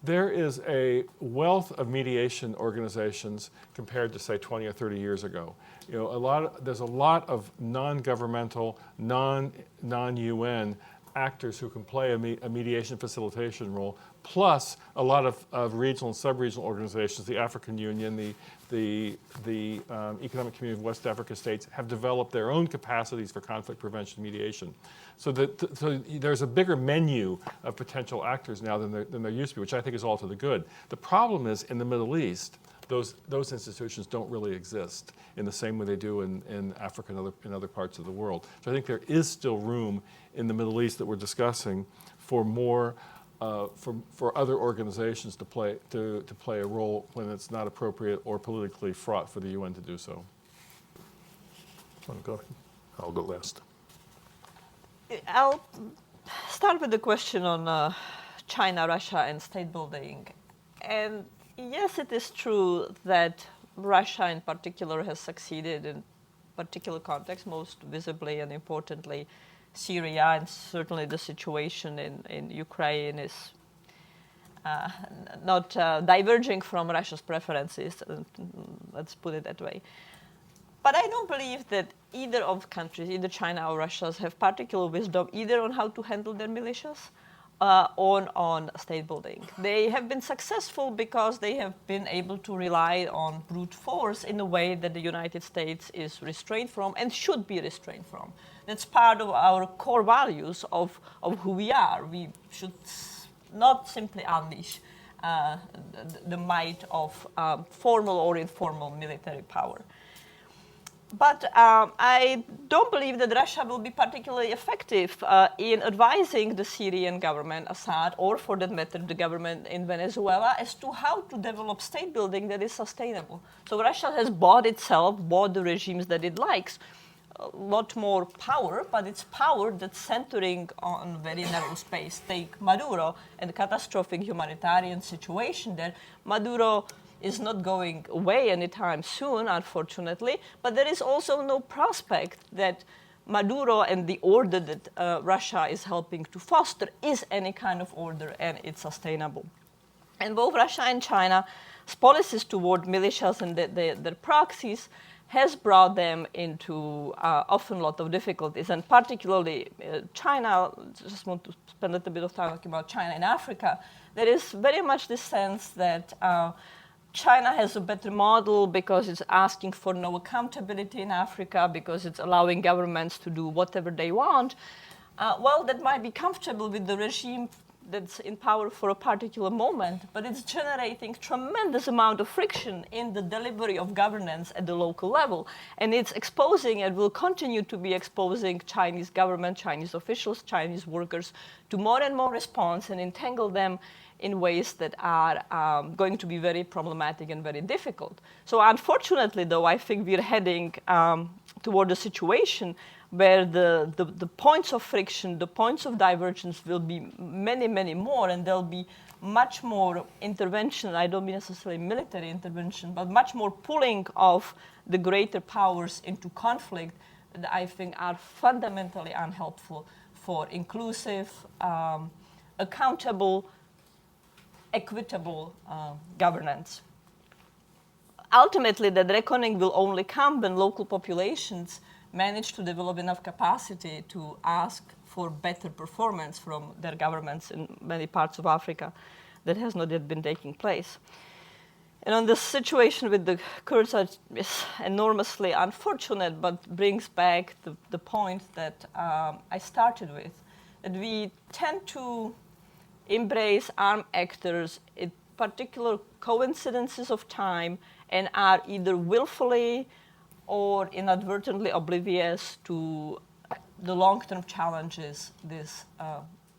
there is a wealth of mediation organizations compared to, say, 20 or 30 years ago. You know, there's a lot of non-governmental, non-UN actors who can play a mediation facilitation role, plus a lot of regional and sub-regional organizations. The African Union, the Economic Community of West Africa states have developed their own capacities for conflict prevention mediation. So there's a bigger menu of potential actors now than there used to be, which I think is all to the good. The problem is in the Middle East, those institutions don't really exist in the same way they do in Africa and in other parts of the world. So I think there is still room in the Middle East that we're discussing for more for other organizations to play a role when it's not appropriate or politically fraught for the UN to do so. Want to go? I'll go last. I'll start with the question on China, Russia, and state building. And yes, it is true that Russia in particular has succeeded in particular contexts, most visibly and importantly Syria, and certainly the situation in Ukraine is not diverging from Russia's preferences, let's put it that way. But I don't believe that either of countries, either China or Russia, have particular wisdom either on how to handle their militias or on state building. They have been successful because they have been able to rely on brute force in a way that the United States is restrained from and should be restrained from. That's part of our core values of who we are. We should not simply unleash the might of formal or informal military power. But I don't believe that Russia will be particularly effective in advising the Syrian government, Assad, or for that matter, the government in Venezuela, as to how to develop state building that is sustainable. So Russia has bought the regimes that it likes, a lot more power, but it's power that's centering on very narrow space. Take Maduro and the catastrophic humanitarian situation there. Maduro is not going away anytime soon, unfortunately, but there is also no prospect that Maduro and the order that Russia is helping to foster is any kind of order and it's sustainable. And both Russia and China's policies toward militias and their proxies has brought them into often a lot of difficulties, and particularly China. Just want to spend a little bit of time talking about China and Africa. There is very much this sense that China has a better model because it's asking for no accountability in Africa, because it's allowing governments to do whatever they want. Well, that might be comfortable with the regime that's in power for a particular moment, but it's generating tremendous amount of friction in the delivery of governance at the local level. And it's exposing and will continue to be exposing Chinese government, Chinese officials, Chinese workers to more and more response and entangle them in ways that are going to be very problematic and very difficult. So unfortunately, though, I think we're heading toward a situation where the points of friction, the points of divergence will be many, many more, and there'll be much more intervention. I don't mean necessarily military intervention, but much more pulling of the greater powers into conflict that I think are fundamentally unhelpful for inclusive, accountable, equitable governance. Ultimately, that reckoning will only come when local populations manage to develop enough capacity to ask for better performance from their governments in many parts of Africa that has not yet been taking place. And on the situation with the Kurds is enormously unfortunate, but brings back the point that I started with, that we tend to embrace armed actors in particular coincidences of time and are either willfully or inadvertently oblivious to the long-term challenges this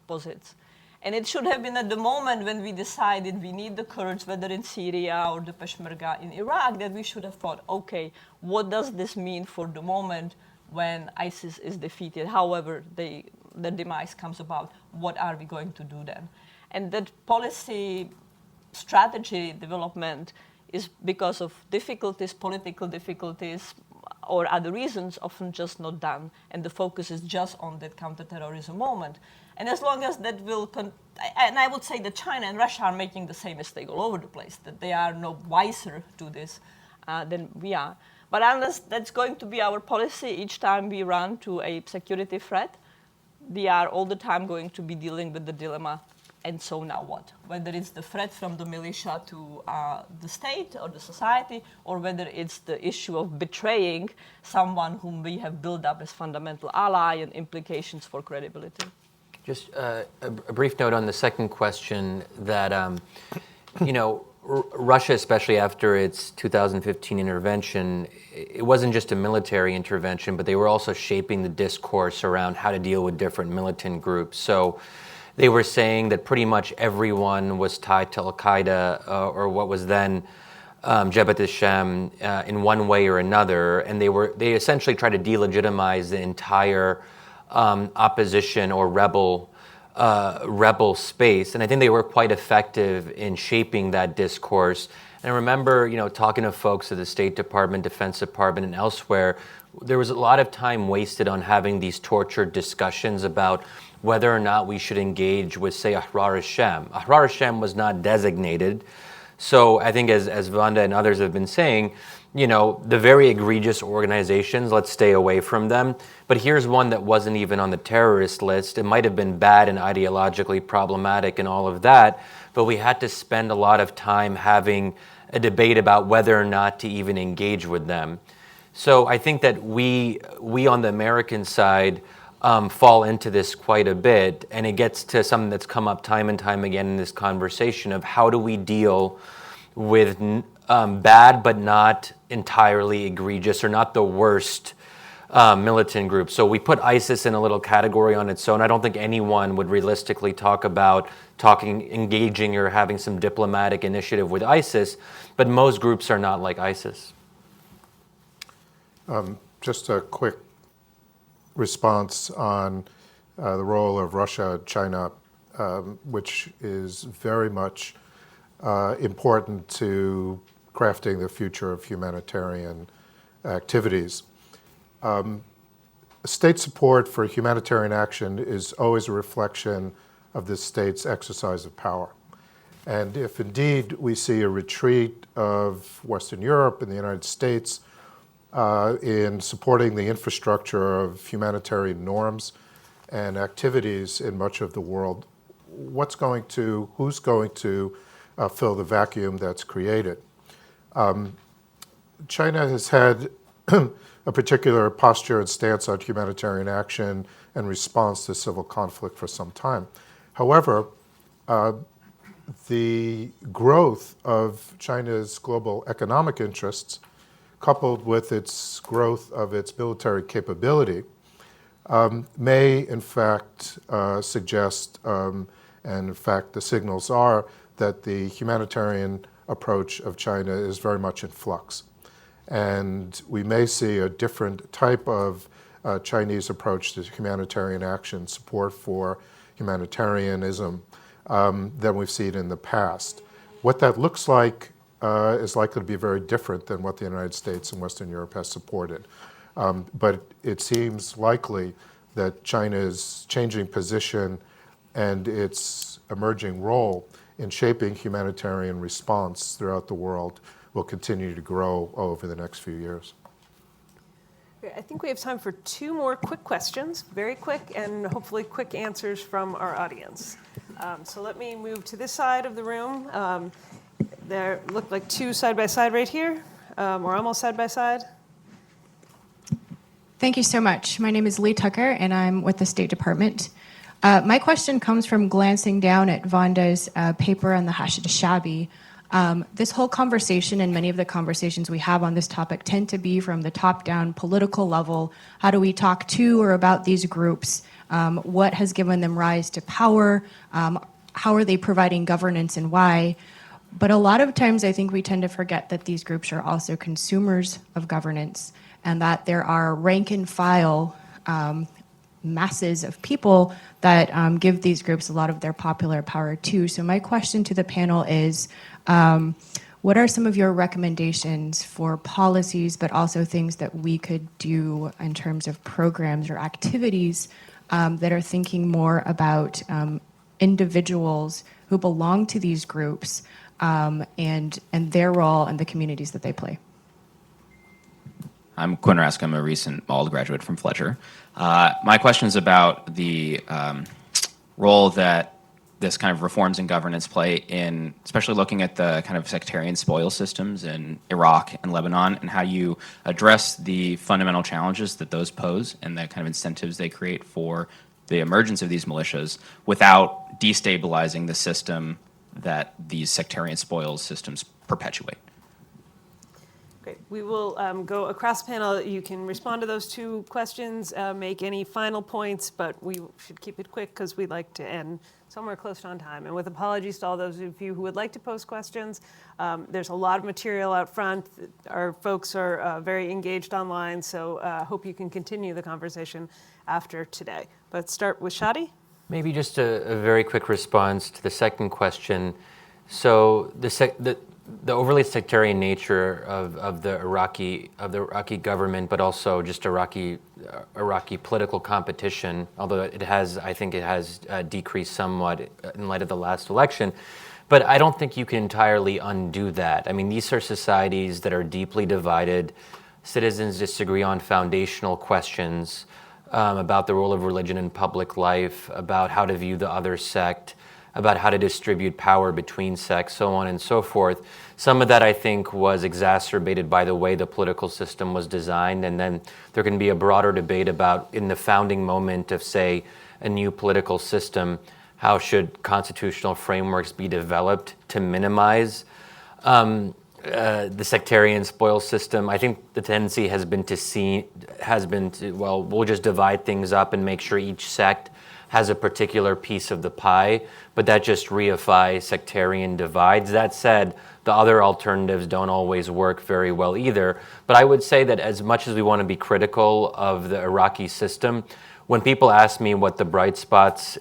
posits. And it should have been at the moment when we decided we need the Kurds, whether in Syria or the Peshmerga in Iraq, that we should have thought, okay, what does this mean for the moment when ISIS is defeated, however their demise comes about, what are we going to do then? And that policy strategy development is because of difficulties, political difficulties, or other reasons, often just not done. And the focus is just on that counterterrorism moment. And as long as that will, and I would say that China and Russia are making the same mistake all over the place, that they are no wiser to this than we are. But unless that's going to be our policy each time we run to a security threat, we are all the time going to be dealing with the dilemma, and so now what? Whether it's the threat from the militia to the state or the society, or whether it's the issue of betraying someone whom we have built up as fundamental ally and implications for credibility. Just a brief note on the second question that, Russia, especially after its 2015 intervention, it wasn't just a military intervention, but they were also shaping the discourse around how to deal with different militant groups. So they were saying that pretty much everyone was tied to al-Qaeda or what was then Jabhat al-Sham in one way or another, and they essentially tried to delegitimize the entire opposition or rebel space, and I think they were quite effective in shaping that discourse. And I remember, talking to folks at the State Department, Defense Department, and elsewhere, there was a lot of time wasted on having these tortured discussions about whether or not we should engage with, say, Ahrar al-Sham. Ahrar al-Sham was not designated, so I think as Vanda and others have been saying, the very egregious organizations, let's stay away from them. But here's one that wasn't even on the terrorist list. It might have been bad and ideologically problematic and all of that, but we had to spend a lot of time having a debate about whether or not to even engage with them. So I think that we on the American side fall into this quite a bit, and it gets to something that's come up time and time again in this conversation of how do we deal with bad but not entirely egregious or not the worst militant group. So we put ISIS in a little category on its own. I don't think anyone would realistically talk about engaging or having some diplomatic initiative with ISIS, but most groups are not like ISIS. Just a quick response on the role of Russia, China, which is very much important to crafting the future of humanitarian activities. State support for humanitarian action is always a reflection of the state's exercise of power. And if indeed we see a retreat of Western Europe and the United States in supporting the infrastructure of humanitarian norms and activities in much of the world, who's going to fill the vacuum that's created? China has had a particular posture and stance on humanitarian action and response to civil conflict for some time. However, the growth of China's global economic interests, coupled with its growth of its military capability, may in fact suggest, and in fact the signals are, that the humanitarian approach of China is very much in flux. And we may see a different type of Chinese approach to humanitarian action, support for humanitarianism, than we've seen in the past. What that looks like is likely to be very different than what the United States and Western Europe has supported. But it seems likely that China's changing position and its emerging role in shaping humanitarian response throughout the world will continue to grow over the next few years. I think we have time for two more quick questions, very quick, and hopefully quick answers from our audience. So let me move to this side of the room. There look like two side by side right here, or almost side by side. Thank you so much. My name is Lee Tucker, and I'm with the State Department. My question comes from glancing down at Vanda's paper on the al-Shaabi. This whole conversation and many of the conversations we have on this topic tend to be from the top-down political level. How do we talk to or about these groups? What has given them rise to power? How are they providing governance and why? But a lot of times I think we tend to forget that these groups are also consumers of governance and that there are rank and file masses of people that give these groups a lot of their popular power too. So my question to the panel is, what are some of your recommendations for policies, but also things that we could do in terms of programs or activities that are thinking more about individuals who belong to these groups and their role and the communities that they play? I'm Quinn Rask. I'm a recent Mald graduate from Fletcher. My question is about the role that this kind of reforms in governance play in, especially looking at the kind of sectarian spoil systems in Iraq and Lebanon, and how you address the fundamental challenges that those pose and the kind of incentives they create for the emergence of these militias without destabilizing the system that these sectarian spoils systems perpetuate. Great. We will go across panel. You can respond to those two questions, make any final points, but we should keep it quick because we'd like to end somewhere close to on time. And with apologies to all those of you who would like to pose questions, there's a lot of material out front. Our folks are very engaged online, so hope you can continue the conversation after today. But start with Shadi. Maybe just a very quick response to the second question. So the overly sectarian nature of the Iraqi government, but also just Iraqi political competition, although I think it has decreased somewhat in light of the last election. But I don't think you can entirely undo that. I mean, these are societies that are deeply divided. Citizens disagree on foundational questions about the role of religion in public life, about how to view the other sect, about how to distribute power between sects, so on and so forth. Some of that, I think, was exacerbated by the way the political system was designed, and then there can be a broader debate about, in the founding moment of, say, a new political system, how should constitutional frameworks be developed to minimize the sectarian spoil system. I think the tendency has been well, we'll just divide things up and make sure each sect has a particular piece of the pie, but that just reifies sectarian divides. That said, the other alternatives don't always work very well either. But I would say that as much as we want to be critical of the Iraqi system, when people ask me what the bright spots,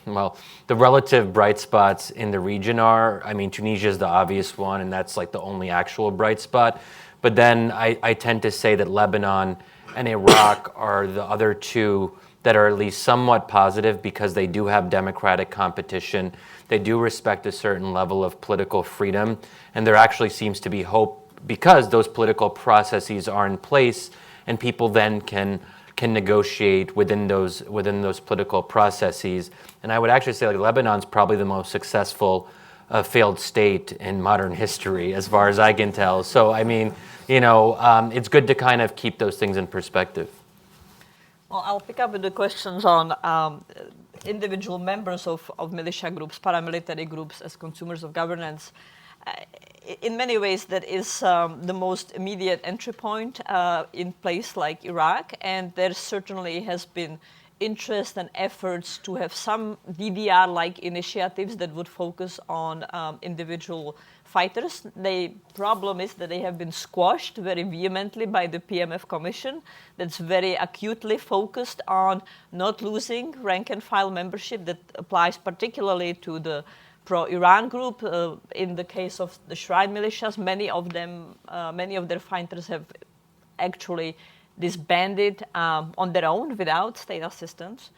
well, the relative bright spots in the region are, I mean, Tunisia is the obvious one, and that's like the only actual bright spot. But then I tend to say that Lebanon and Iraq are the other two that are at least somewhat positive because they do have democratic competition. They do respect a certain level of political freedom. And there actually seems to be hope because those political processes are in place and people then can negotiate within those political processes. And I would actually say like Lebanon's probably the most successful failed state in modern history as far as I can tell. So I mean, it's good to kind of keep those things in perspective. Well, I'll pick up with the questions on individual members of militia groups, paramilitary groups as consumers of governance. In many ways, that is the most immediate entry point in place like Iraq, and there certainly has been interest and efforts to have some DDR-like initiatives that would focus on individual fighters. The problem is that they have been squashed very vehemently by the PMF Commission that's very acutely focused on not losing rank-and-file membership. That applies particularly to the pro-Iran group. In the case of the Shrine militias, many of their fighters have actually disbanded on their own without state assistance.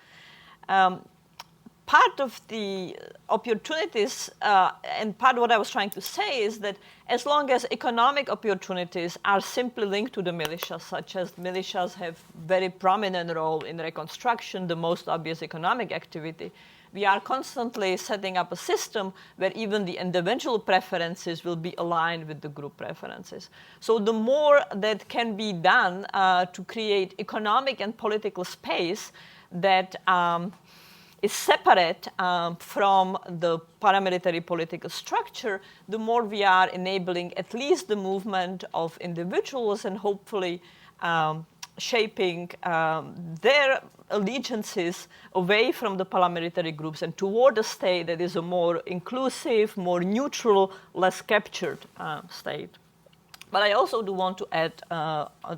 Part of the opportunities, and part of what I was trying to say is that as long as economic opportunities are simply linked to the militias, such as militias have very prominent role in reconstruction, the most obvious economic activity, we are constantly setting up a system where even the individual preferences will be aligned with the group preferences. So the more that can be done to create economic and political space that is separate from the paramilitary political structure, the more we are enabling at least the movement of individuals and hopefully shaping their allegiances away from the paramilitary groups and toward a state that is a more inclusive, more neutral, less captured state. But I also do want to add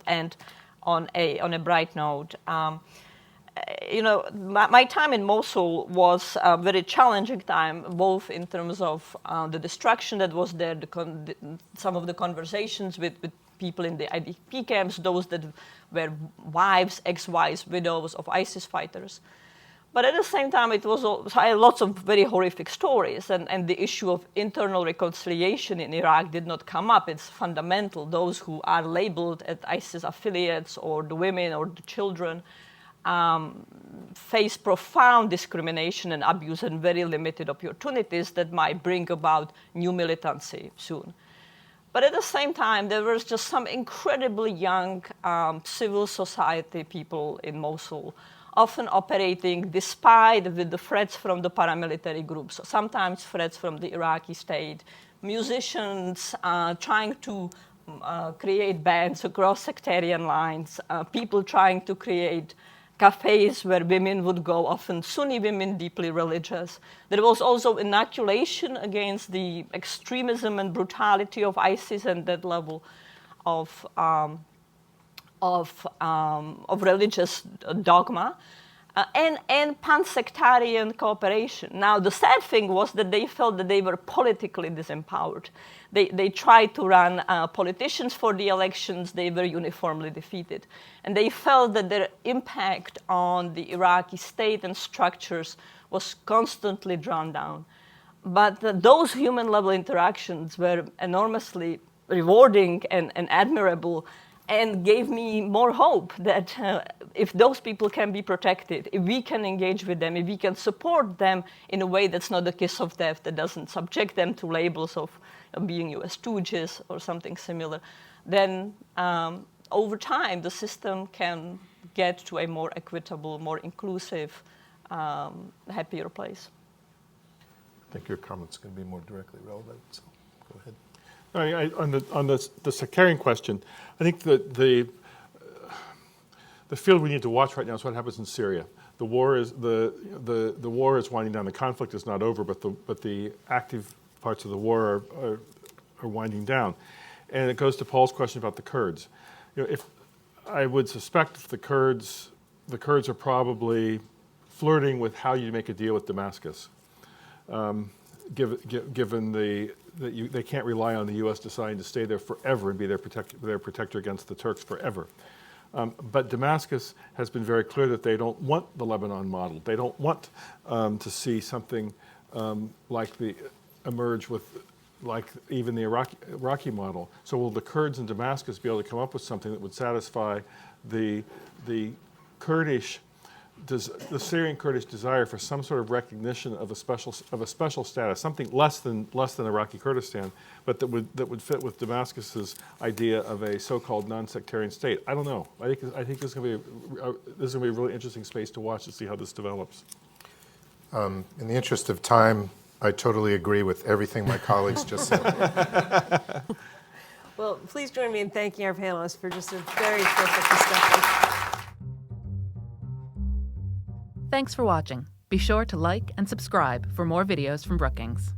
and on a bright note. you know, my time in Mosul was a very challenging time, both in terms of the destruction that was there, some of the conversations with people in the IDP camps, those that were wives, ex-wives, widows of ISIS fighters. But at the same time, it was also, I had lots of very horrific stories, and the issue of internal reconciliation in Iraq did not come up. It's fundamental. Those who are labeled as ISIS affiliates, or the women or the children, face profound discrimination and abuse and very limited opportunities that might bring about new militancy soon. But at the same time, there was just some incredibly young civil society people in Mosul, often operating despite with the threats from the paramilitary groups, sometimes threats from the Iraqi state, musicians trying to create bands across sectarian lines, people trying to create cafes where women would go, often Sunni women, deeply religious. There was also inoculation against the extremism and brutality of ISIS and that level of religious dogma, and pan-sectarian cooperation. Now, the sad thing was that they felt that they were politically disempowered. They tried to run politicians for the elections. They were uniformly defeated. And they felt that their impact on the Iraqi state and structures was constantly drawn down. But those human-level interactions were enormously rewarding and admirable, and gave me more hope that if those people can be protected, if we can engage with them, if we can support them in a way that's not a kiss of death, that doesn't subject them to labels of being US stooges or something similar, then over time the system can get to a more equitable, more inclusive, happier place. I think your comment's going to be more directly relevant, so go ahead. On the sectarian question, I think that the field we need to watch right now is what happens in Syria. The war is the war is winding down. The conflict is not over, but the active parts of the war are winding down. And it goes to Paul's question about the Kurds. You know, if I would suspect if the Kurds are probably flirting with how you make a deal with Damascus, given they can't rely on the U.S. deciding to stay there forever and be their protector against the Turks forever. But Damascus has been very clear that they don't want the Lebanon model. They don't want to see something emerge with like even the Iraqi model. So will the Kurds in Damascus be able to come up with something that would satisfy the Kurdish, the Syrian Kurdish desire for some sort of recognition of a special status, something less than Iraqi Kurdistan, but that would fit with Damascus's idea of a so-called non-sectarian state? I don't know. I think this is going to be a really interesting space to watch to see how this develops. In the interest of time, I totally agree with everything my colleagues just said. Well, please join me in thanking our panelists for just a very terrific discussion. Thanks for watching. Be sure to like and subscribe for more videos from Brookings.